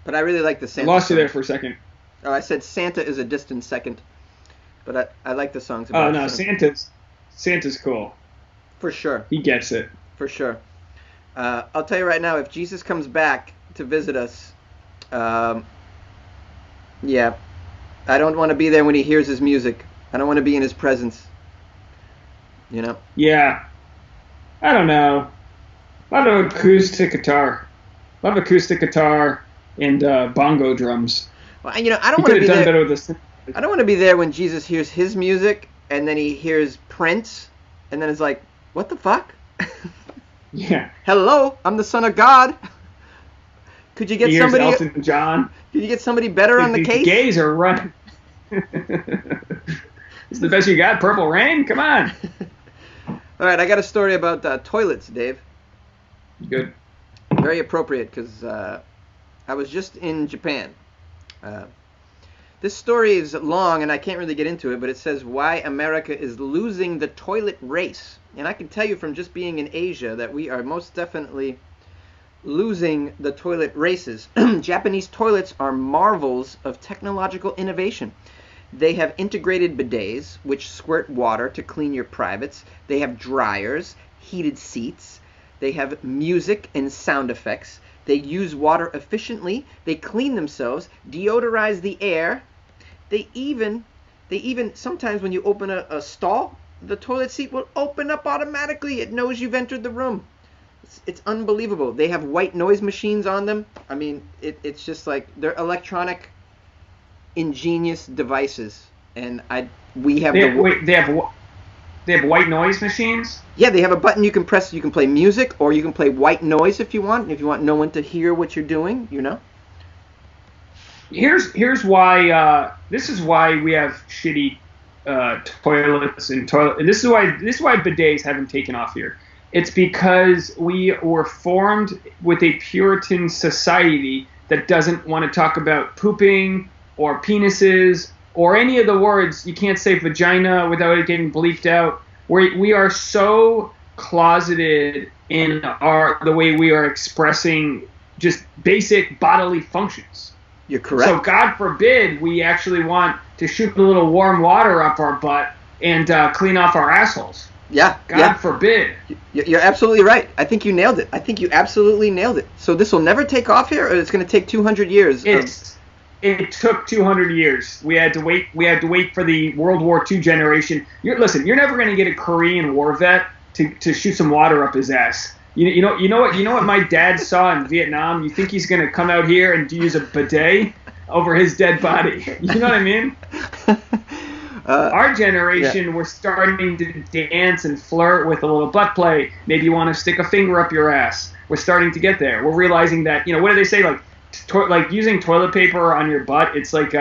But I really like the I Santa lost you songs. there for a second. Oh, I said Santa is a distant second. But I like the songs Oh about no, Santa's cool. For sure. He gets it. For sure. I'll tell you right now, if Jesus comes back to visit us, yeah, I don't want to be there when he hears his music. I don't want to be in his presence. You know? Yeah. I don't know. A lot of acoustic guitar. And bongo drums. Well, I don't He want could to be have done better there. with this. I don't want to be there when Jesus hears his music and then he hears Prince and then it's like, what the fuck? Yeah. Hello, I'm the son of God. Could you get Here's somebody? Elton John. Could you get somebody better on the These case? gays are running. It's the best you got. Purple Rain. Come on. All right, I got a story about toilets, Dave. Good. Very appropriate because I was just in Japan. This story is long and I can't really get into it, but it says why America is losing the toilet race. And I can tell you from just being in Asia that we are most definitely losing the toilet races. Japanese toilets are marvels of technological innovation. They have integrated bidets, which squirt water to clean your privates. They have dryers, heated seats. They have music and sound effects. They use water efficiently. They clean themselves, deodorize the air. They even sometimes when you open a stall, the toilet seat will open up automatically. It knows you've entered the room. It's unbelievable. They have white noise machines on them. I mean, it's just like they're electronic, ingenious devices. And we have They have white noise machines. Yeah, they have a button you can press. You can play music, or you can play white noise if you want. If you want no one to hear what you're doing, Here's why. This is why we have shitty toilets and toilet. And this is why bidets haven't taken off here. It's because we were formed with a Puritan society that doesn't want to talk about pooping or penises or any of the words. You can't say vagina without it getting bleeped out. We are so closeted in the way we are expressing just basic bodily functions. You're correct. So God forbid we actually want to shoot a little warm water up our butt and clean off our assholes. Yeah. God forbid. You're absolutely right. I think you nailed it. I think you absolutely nailed it. So this will never take off here, or it's going to take 200 years? It took 200 years. We had to wait for the World War II generation. You're never going to get a Korean war vet to shoot some water up his ass. You know what my dad saw in Vietnam? You think he's going to come out here and use a bidet over his dead body? You know what I mean? Our generation, we're starting to dance and flirt with a little butt play. Maybe you want to stick a finger up your ass. We're starting to get there. We're realizing that, what do they say? Like using toilet paper on your butt, it's like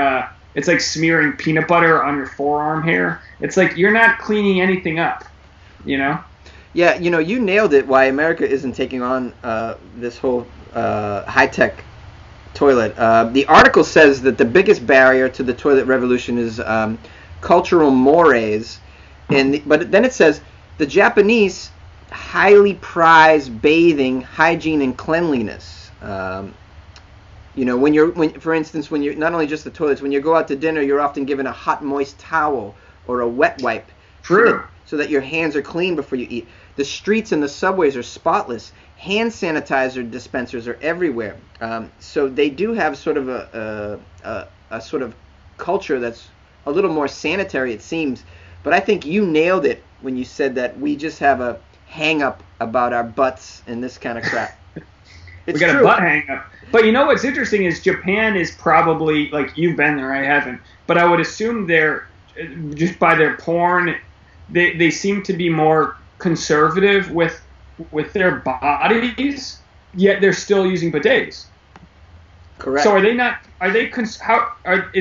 smearing peanut butter on your forearm hair. It's like you're not cleaning anything up, Yeah, you nailed it. Why America isn't taking on this whole high-tech toilet. The article says that the biggest barrier to the toilet revolution is cultural mores, but then it says the Japanese highly prize bathing, hygiene, and cleanliness. For instance, when you're not only just the toilets, when you go out to dinner, you're often given a hot, moist towel or a wet wipe. True. So that your hands are clean before you eat. The streets and the subways are spotless. Hand sanitizer dispensers are everywhere. So they do have sort of a sort of culture that's a little more sanitary, it seems. But I think you nailed it when you said that we just have a hang-up about our butts and this kind of crap. We got a butt hang-up. But what's interesting is Japan is probably, like, you've been there, I haven't, but I would assume they're, just by their porn, they seem to be more conservative with their bodies, yet they're still using bidets. Correct. So is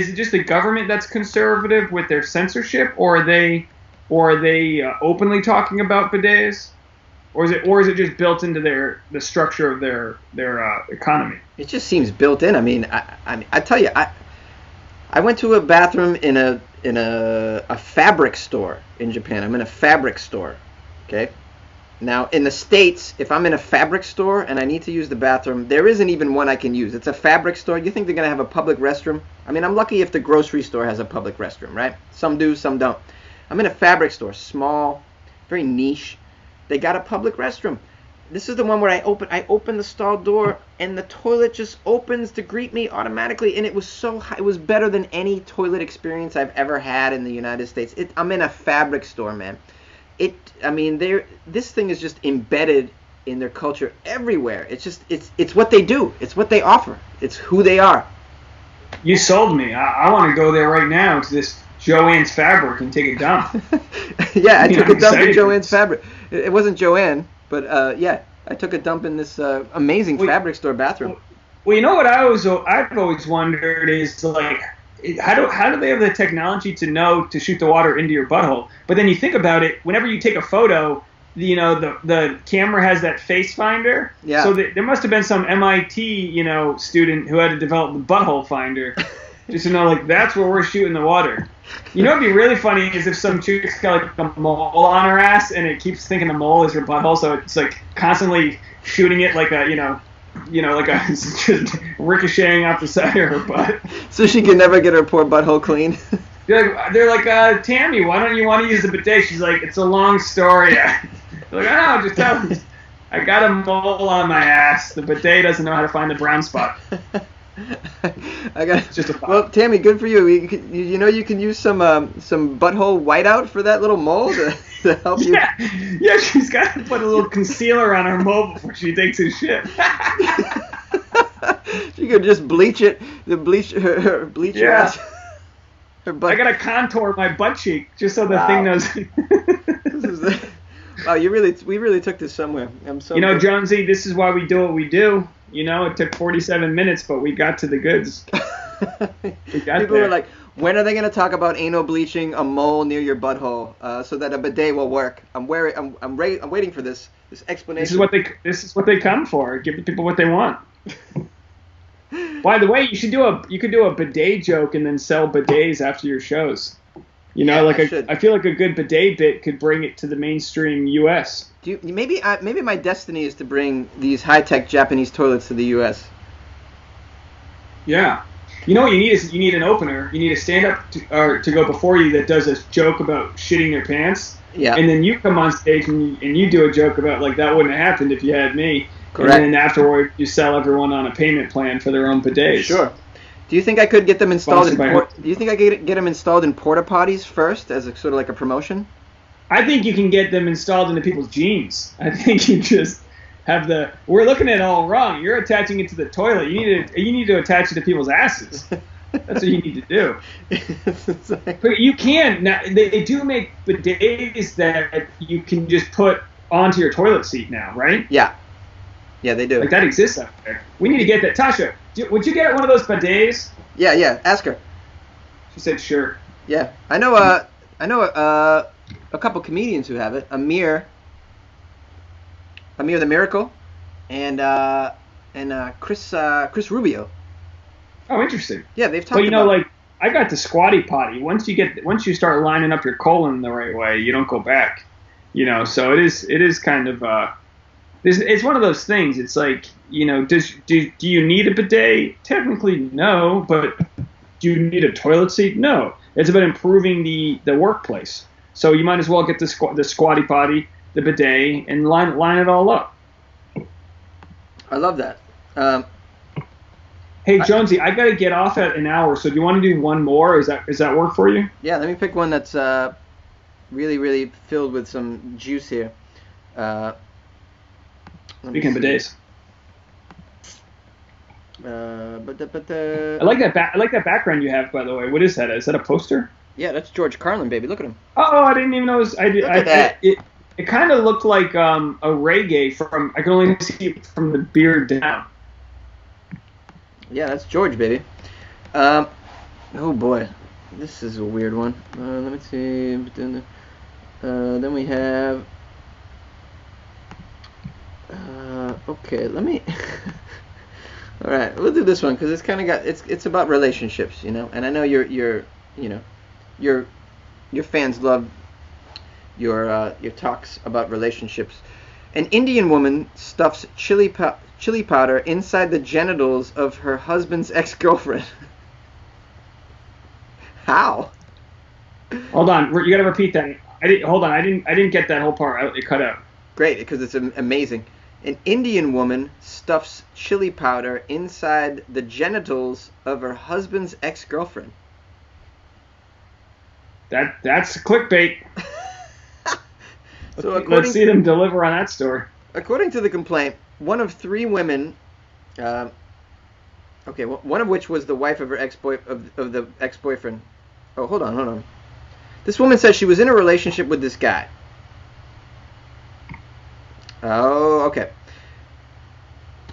it just the government that's conservative with their censorship, or are they openly talking about bidets, or is it just built into the structure of their economy? It just seems built in. I mean, I tell you, I went to a bathroom in a fabric store in Japan. I'm in a fabric store. Okay. Now, in the States, if I'm in a fabric store and I need to use the bathroom, there isn't even one I can use. It's a fabric store. You think they're going to have a public restroom? I mean, I'm lucky if the grocery store has a public restroom, right? Some do, some don't. I'm in a fabric store, small, very niche. They got a public restroom. This is the one where I open the stall door, and the toilet just opens to greet me automatically, and it was so high. It was better than any toilet experience I've ever had in the United States. I'm in a fabric store, man. This thing is just embedded in their culture everywhere. It's what they do. It's what they offer. It's who they are. You sold me. I want to go there right now to this Joanne's Fabric and take a dump. Yeah, I took a dump in Joanne's Fabric. It wasn't Joanne, but yeah, I took a dump in this amazing fabric store bathroom. Well, you know what I've always wondered is, like, how do they have the technology to know to shoot the water into your butthole? But then you think about it, whenever you take a photo, the camera has that face finder. Yeah. So there must have been some MIT student who had to develop the butthole finder, just to know, like, that's where we're shooting the water. You know what'd be really funny is if some chick's got like a mole on her ass and it keeps thinking the mole is her butthole, so it's like constantly shooting it like a like a just ricocheting off the side of her butt. So she can never get her poor butthole clean. They're like, Tammy, why don't you want to use the bidet? She's like, it's a long story. They're like, oh, just tell me. I got a mole on my ass. The bidet doesn't know how to find the brown spot. Well, Tammy, good for you. You can use some butthole whiteout for that little mole to help you. Yeah, she's got to put a little concealer on her mole before she takes his shit. She could just bleach her ass. Her butt. I gotta contour my butt cheek just so the thing knows. Wow, we really took this somewhere. I'm so. Jonesy, this is why we do what we do. It took 47 minutes, but we got to the goods. People were like, when are they going to talk about anal bleaching a mole near your butthole so that a bidet will work? I'm waiting for this explanation. This is what they come for. Give the people what they want. By the way, you could do a bidet joke and then sell bidets after your shows. I feel like a good bidet bit could bring it to the mainstream U.S. Maybe my destiny is to bring these high-tech Japanese toilets to the U.S. Yeah. You know what you need is you need an opener. You need a stand-up to go before you that does a joke about shitting their pants. Yeah. And then you come on stage and you do a joke about, like, that wouldn't have happened if you had me. Correct. And then afterward you sell everyone on a payment plan for their own bidets. Sure. Do you think I could get them installed Do you think I could get them installed in porta potties first as sort of like a promotion? I think you can get them installed into people's jeans. I think you just have we're looking at it all wrong. You're attaching it to the toilet. You need to attach it to people's asses. That's what you need to do. But you can now. They do make bidets that you can just put onto your toilet seat now, right? Yeah. Yeah, they do. Like, that exists out there. We need to get that. Tasha, would you get one of those bidets? Yeah. Ask her. She said sure. Yeah, I know a couple comedians who have it. Amir the Miracle, and Chris Rubio. Oh, interesting. Yeah, they've talked. But like, I got the squatty potty. Once you start lining up your colon the right way, you don't go back. So it is kind of it's one of those things. It's like, do you need a bidet? Technically, no. But do you need a toilet seat? No. It's about improving the workplace. So you might as well get the squatty potty, the bidet, and line it all up. I love that. Hey, Jonesy, I got to get off at an hour, so do you want to do one more? Is that work for you? Yeah, let me pick one that's really, really filled with some juice here. Speaking of bidets. I like that background you have, by the way. What is that? Is that a poster? Yeah, that's George Carlin, baby. Look at him. Oh, I didn't even know. Look at that. It kind of looked like a reggae from. I can only see it from the beard down. Yeah, that's George, baby. Oh boy, this is a weird one. Let me see. Then we have. Okay, let me. All right, we'll do this one because it's kind of it's about relationships, and I know you're your fans love your talks about relationships. An Indian woman stuffs chili powder inside the genitals of her husband's ex-girlfriend. How? Hold on, you got to repeat that. Hold on, I didn't get that whole part. It cut out. Great, because it's amazing. An Indian woman stuffs chili powder inside the genitals of her husband's ex-girlfriend. That's clickbait. So let's see them deliver on that story. According to the complaint, one of three women, one of which was the wife of her of the ex-boyfriend. Oh, hold on. This woman says she was in a relationship with this guy. Oh, okay.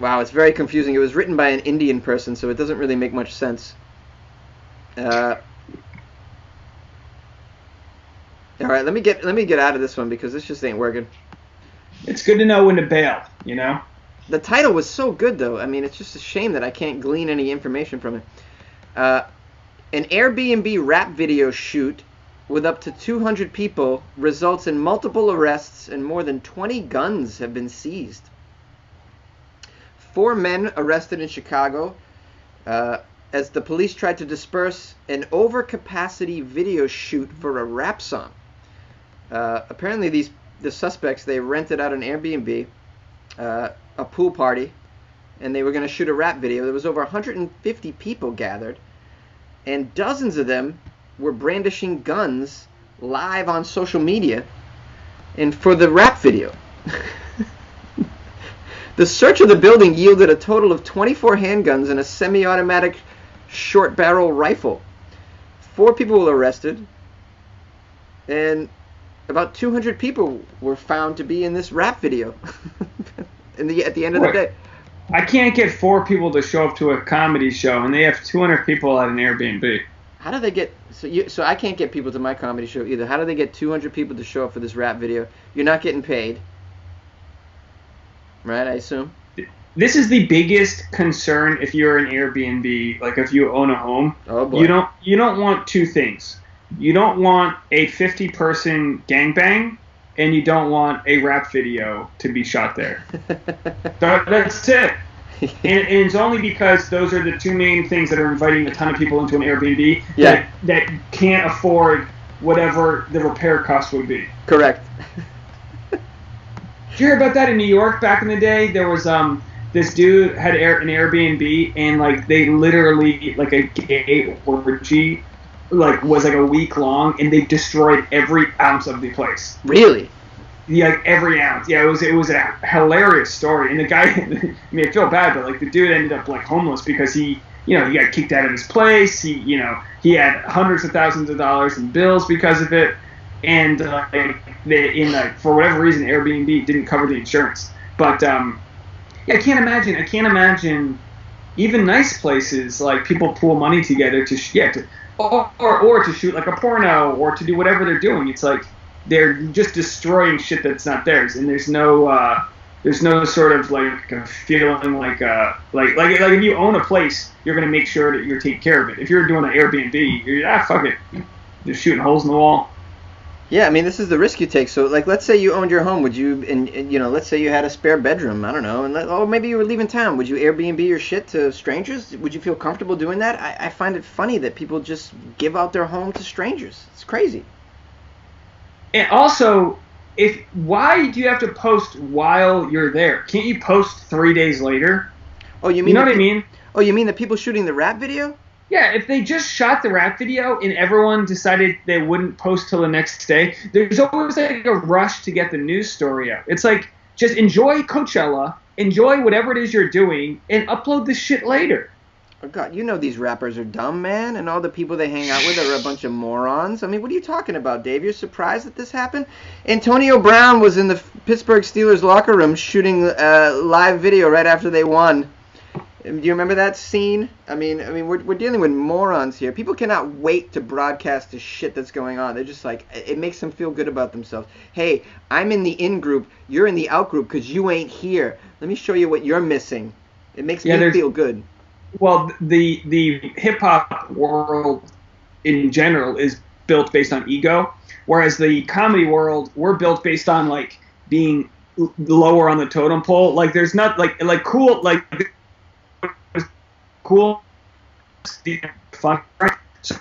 Wow, it's very confusing. It was written by an Indian person, so it doesn't really make much sense. All right, let me get out of this one because this just ain't working. It's good to know when to bail, you know? The title was so good, though. I mean, it's just a shame that I can't glean any information from it. An Airbnb rap video shoot with up to 200 people results in multiple arrests and more than 20 guns have been seized. 4 men arrested in Chicago as the police tried to disperse an overcapacity video shoot for a rap song. Apparently, the suspects, they rented out an Airbnb, a pool party, and they were going to shoot a rap video. There was over 150 people gathered, and dozens of them were brandishing guns live on social media and for the rap video. The search of the building yielded a total of 24 handguns and a semi-automatic short barrel rifle. 4 people were arrested, and about 200 people were found to be in this rap video at the end of the day. I can't get 4 people to show up to a comedy show, and they have 200 people at an Airbnb. How do they get... So I can't get people to my comedy show either. How do they get 200 people to show up for this rap video? You're not getting paid. Right, I assume? This is the biggest concern if you're an Airbnb, like if you own a home. Oh, boy. You don't want 2 things. You don't want a 50-person gangbang, and you don't want a rap video to be shot there. That's it. And it's only because those are the 2 main things that are inviting a ton of people into an Airbnb that can't afford whatever the repair cost would be. Correct. Did you hear about that in New York back in the day? There was this dude had an Airbnb, and like they literally like a gay orgy was like a week long, and they destroyed every ounce of the place. Really? Yeah, like every ounce. Yeah, it was a hilarious story. And the guy, I mean, I feel bad, but like the dude ended up like homeless because he got kicked out of his place. He had hundreds of thousands of dollars in bills because of it. And for whatever reason, Airbnb didn't cover the insurance. But yeah, I can't imagine even nice places like people pool money together to shoot like a porno or to do whatever they're doing. It's like they're just destroying shit that's not theirs, and there's no sort of like a feeling like if you own a place, you're gonna make sure that you're taking care of it. If you're doing an Airbnb, you're fuck it, just shooting holes in the wall. Yeah, I mean, this is the risk you take. So, like, let's say you owned your home. Would you, and let's say you had a spare bedroom. I don't know. And maybe you were leaving town. Would you Airbnb your shit to strangers? Would you feel comfortable doing that? I find it funny that people just give out their home to strangers. It's crazy. And also, why do you have to post while you're there? Can't you post 3 days later? Oh, you know what I mean? Oh, you mean the people shooting the rap video? Yeah, if they just shot the rap video and everyone decided they wouldn't post till the next day, there's always like a rush to get the news story out. It's like, just enjoy Coachella, enjoy whatever it is you're doing, and upload this shit later. Oh, God, these rappers are dumb, man, and all the people they hang out with are a bunch of morons. I mean, what are you talking about, Dave? You're surprised that this happened? Antonio Brown was in the Pittsburgh Steelers locker room shooting live video right after they won. Do you remember that scene? I mean, we're dealing with morons here. People cannot wait to broadcast the shit that's going on. They're just like, it makes them feel good about themselves. Hey, I'm in the in group. You're in the out group because you ain't here. Let me show you what you're missing. It makes me feel good. Well, the hip hop world in general is built based on ego, whereas the comedy world, we're built based on like being lower on the totem pole. Like there's not like cool, like cool, fun. So,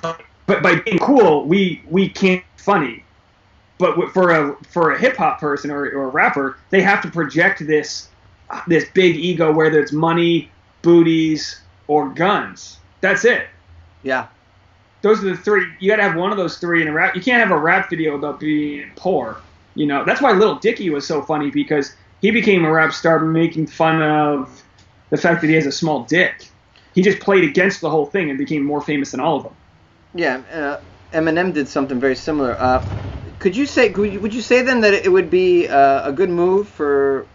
but by being cool, we can't be funny. But for a hip hop person or a rapper, they have to project this big ego, whether it's money, booties, or guns. That's it. Yeah. Those are the three. You got to have one of those three in a rap. You can't have a rap video about being poor. You know, that's why Lil Dicky was so funny, because he became a rap star making fun of the fact that he has a small dick. He just played against the whole thing and became more famous than all of them. Yeah, Eminem did something very similar. Would you say then that it would be a good move for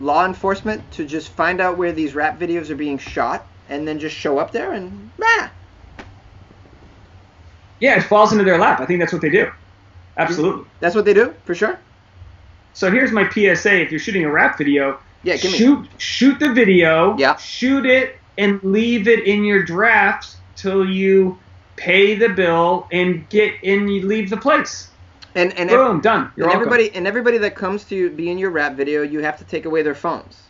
law enforcement to just find out where these rap videos are being shot and then just show up there and Yeah, it falls into their lap. I think that's what they do. Absolutely. That's what they do, for sure? So here's my PSA. If you're shooting a rap video, shoot the video, shoot it, and leave it in your drafts till you pay the bill and you leave the place. And boom, done. You're welcome. Everybody that comes to be in your rap video, you have to take away their phones,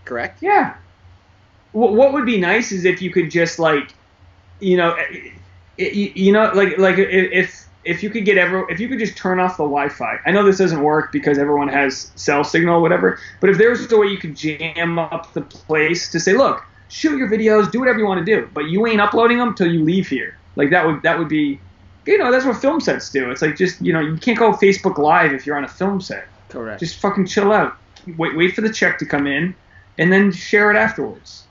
correct? Yeah. What would be nice is if you could just like, if you could if you could just turn off the Wi-Fi. I know this doesn't work because everyone has cell signal or whatever, but if there was a way you could jam up the place to say, look, shoot your videos, do whatever you want to do, but you ain't uploading them till you leave here. Like that would be, that's what film sets do. It's like just, you can't go Facebook Live if you're on a film set. Correct. Just fucking chill out. Wait for the check to come in, and then share it afterwards.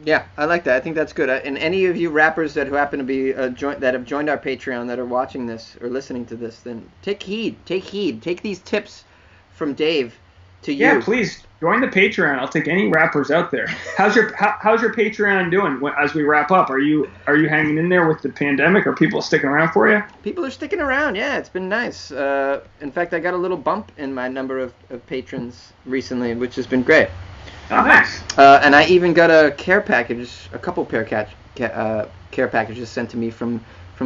Yeah, I like that. I think that's good. And any of you rappers that who happen to be that have joined our Patreon that are watching this or listening to this, then take heed. Take these tips from Dave to you. Yeah, please join the Patreon. I'll take any rappers out there. How's your Patreon doing as we wrap up? Are you hanging in there with the pandemic? Are people sticking around for you? People are sticking around. Yeah, it's been nice. In fact, I got a little bump in my number of patrons recently, which has been great. Oh, nice. And I even got a couple care packages sent to me from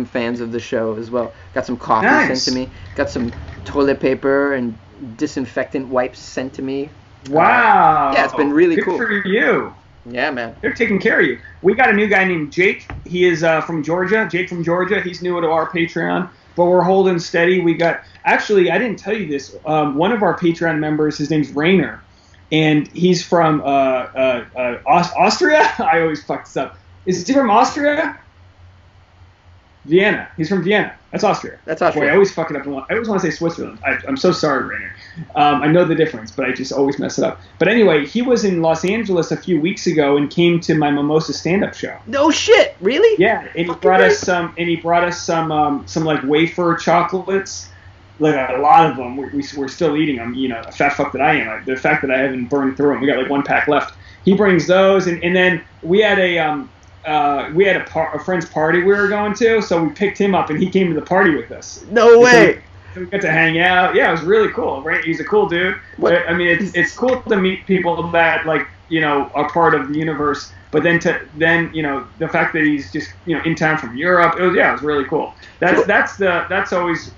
fans of the show as well. Got some coffee sent to me. Got some toilet paper and disinfectant wipes sent to me. Wow. Yeah, it's been really cool. Good for you. Yeah, man. They're taking care of you. We got a new guy named Jake. He is from Georgia. Jake from Georgia. He's new to our Patreon, but we're holding steady. We got, actually, I didn't tell you this. One of our Patreon members, his name's Rainer, and he's from Austria. I always fuck this up. Is he from Austria? Vienna. He's from Vienna. That's Austria. That's Austria. Boy, I always fuck it up. I always want to say Switzerland. I'm so sorry, Rainer. I know the difference, but I just always mess it up. But anyway, he was in Los Angeles a few weeks ago and came to my Mimosas stand-up show. No shit, really? Yeah, and he brought us some like wafer chocolates. Like a lot of them, we're still eating them. A fat fuck that I am. The fact that I haven't burned through them, we got like one pack left. He brings those, and then we had a friend's party we were going to, so we picked him up and he came to the party with us. No way. So we got to hang out. Yeah, it was really cool. Right? He's a cool dude. I mean, it's cool to meet people that are part of the universe. But then the fact that he's just in town from Europe, it was really cool. That's always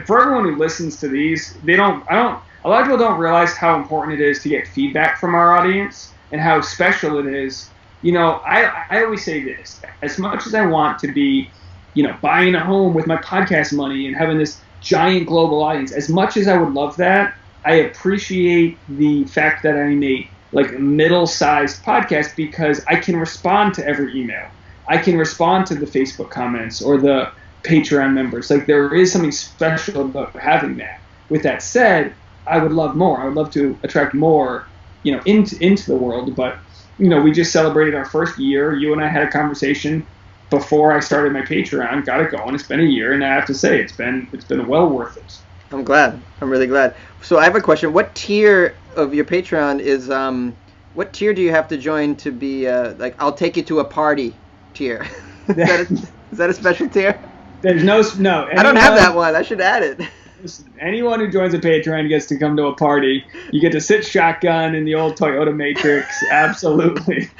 for everyone who listens to these, a lot of people don't realize how important it is to get feedback from our audience and how special it is. I always say this, as much as I want to be, buying a home with my podcast money and having this giant global audience, as much as I would love that, I appreciate the fact that I'm a middle-sized podcast because I can respond to every email. I can respond to the Facebook comments or the Patreon members. Like, there is something special about having that. With that said, I would love more. I would love to attract more, into the world. But, we just celebrated our first year. You and I had a conversation before I started my Patreon. Got it going. It's been a year, and I have to say it's been well worth it. I'm glad. I'm really glad. So I have a question. What tier of your Patreon is what tier do you have to join to be I'll take you to a party tier? Is that a special tier? There's no. I don't have that one. I should add it. Listen, anyone who joins a Patreon gets to come to a party. You get to sit shotgun in the old Toyota Matrix. Absolutely.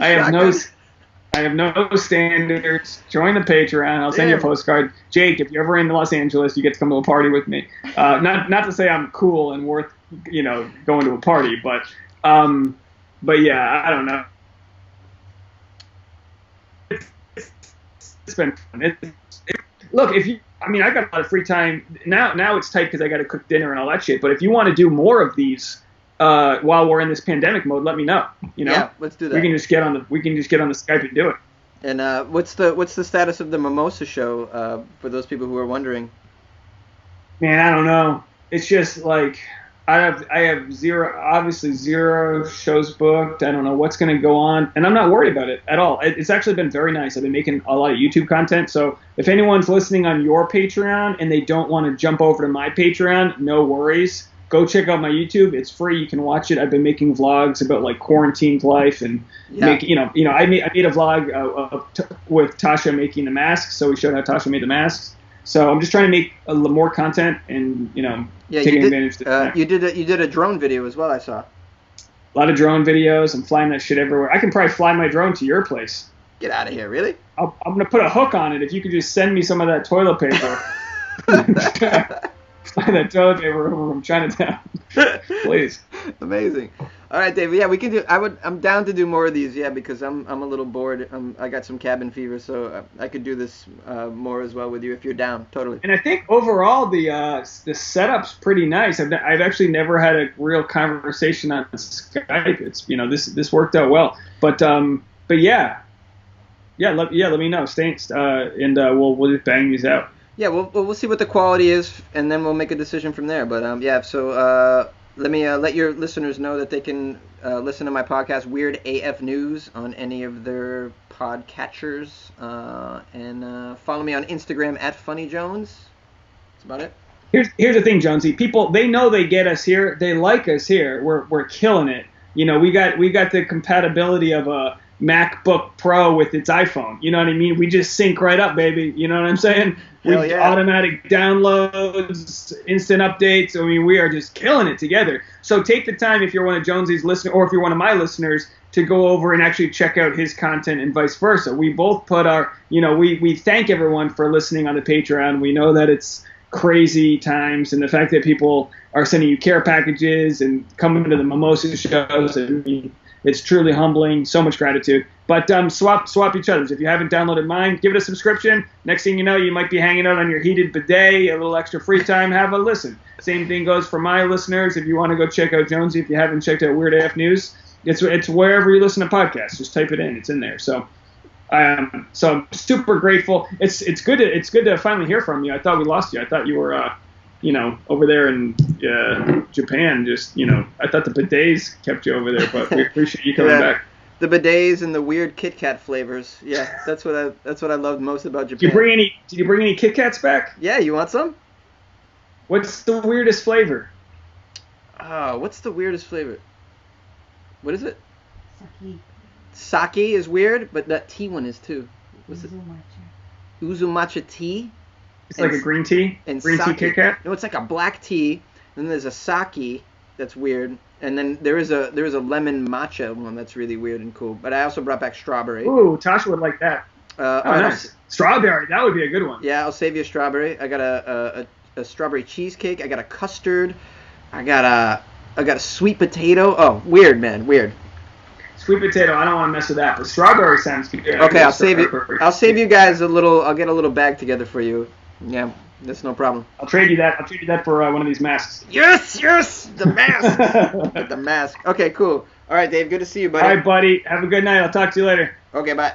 I I have no standards. Join the Patreon. I'll send you a postcard. Jake, if you're ever in Los Angeles, you get to come to a party with me. Not to say I'm cool and worth, going to a party, but yeah, I don't know. It's been fun. Look, I got a lot of free time now. It's tight because I got to cook dinner and all that shit. But if you want to do more of these while we're in this pandemic mode, let me know. Yeah, let's do that. We can just get on the Skype and do it. And what's the status of the Mimosa show for those people who are wondering? Man, I don't know. It's just like I have zero shows booked. I don't know what's going to go on, and I'm not worried about it at all. It's actually been very nice. I've been making a lot of YouTube content, so if anyone's listening on your Patreon and they don't want to jump over to my Patreon, no worries. Go check out my YouTube. It's free. You can watch it. I've been making vlogs about like quarantined life and I made a vlog with Tasha making the masks. So we showed how Tasha made the masks. So I'm just trying to make a little more content and taking advantage of that. You did a drone video as well. I saw. A lot of drone videos. I'm flying that shit everywhere. I can probably fly my drone to your place. Get out of here, really? I'm gonna put a hook on it. If you could just send me some of that toilet paper. Fly that toilet paper over from Chinatown, please. Amazing. All right, David. Yeah, we can do. I'm down to do more of these. Yeah, because I'm a little bored. I got some cabin fever, so I could do this more as well with you if you're down. Totally. And I think overall the setup's pretty nice. I've actually never had a real conversation on Skype. It's this worked out well. But yeah. Let me know. Stay and we'll just bang these out. Yeah, we'll see what the quality is, and then we'll make a decision from there. But so let me let your listeners know that they can listen to my podcast, Weird AF News, on any of their podcatchers, and follow me on Instagram at FunnyJones. That's about it. Here's the thing, Jonesy. People, they know they get us here. They like us here. We're killing it. We got the compatibility of a MacBook Pro with its iPhone. You know what I mean? We just sync right up, baby. You know what I'm saying? Automatic downloads, instant updates. I mean, we are just killing it together. So take the time, if you're one of Jonesy's listeners, or if you're one of my listeners, to go over and actually check out his content and vice versa. We both put our, we thank everyone for listening on the Patreon. We know that it's crazy times, and the fact that people are sending you care packages and coming to the Mimosas shows, and it's truly humbling. So much gratitude. But swap each other's. If you haven't downloaded mine, give it a subscription. Next thing you know, you might be hanging out on your heated bidet, a little extra free time, have a listen. Same thing goes for my listeners. If you want to go check out Jonesy, if you haven't checked out Weird AF News, it's wherever you listen to podcasts. Just type it in. It's in there. So I'm super grateful. It's good to finally hear from you. I thought we lost you. I thought you were over there in Japan. Just I thought the bidets kept you over there, but we appreciate you coming back. The bidets and the weird Kit Kat flavors. Yeah, that's what I loved most about Japan. Did you bring any Kit Kats back? Yeah, you want some? What's the weirdest flavor? What's the weirdest flavor? What is it? Sake. Sake is weird, but that tea one is too. What's it? Uzu matcha tea. It's like a green tea? And green sake. tea Kit Kat? No, it's like a black tea. Then there's a sake that's weird. And then there is a lemon matcha one that's really weird and cool. But I also brought back strawberry. Ooh, Tasha would like that. Nice. Strawberry, that would be a good one. Yeah, I'll save you a strawberry. I got a strawberry cheesecake. I got a custard. I got a sweet potato. Oh, weird, man, weird. Sweet potato, I don't want to mess with that, but strawberry sounds good. Okay, I'll save you guys a little. I'll get a little bag together for you. Yeah, that's no problem. I'll trade you that for one of these masks. Yes, the mask. The mask. Okay, cool. All right, Dave. Good to see you, buddy. All right, buddy. Have a good night. I'll talk to you later. Okay, bye.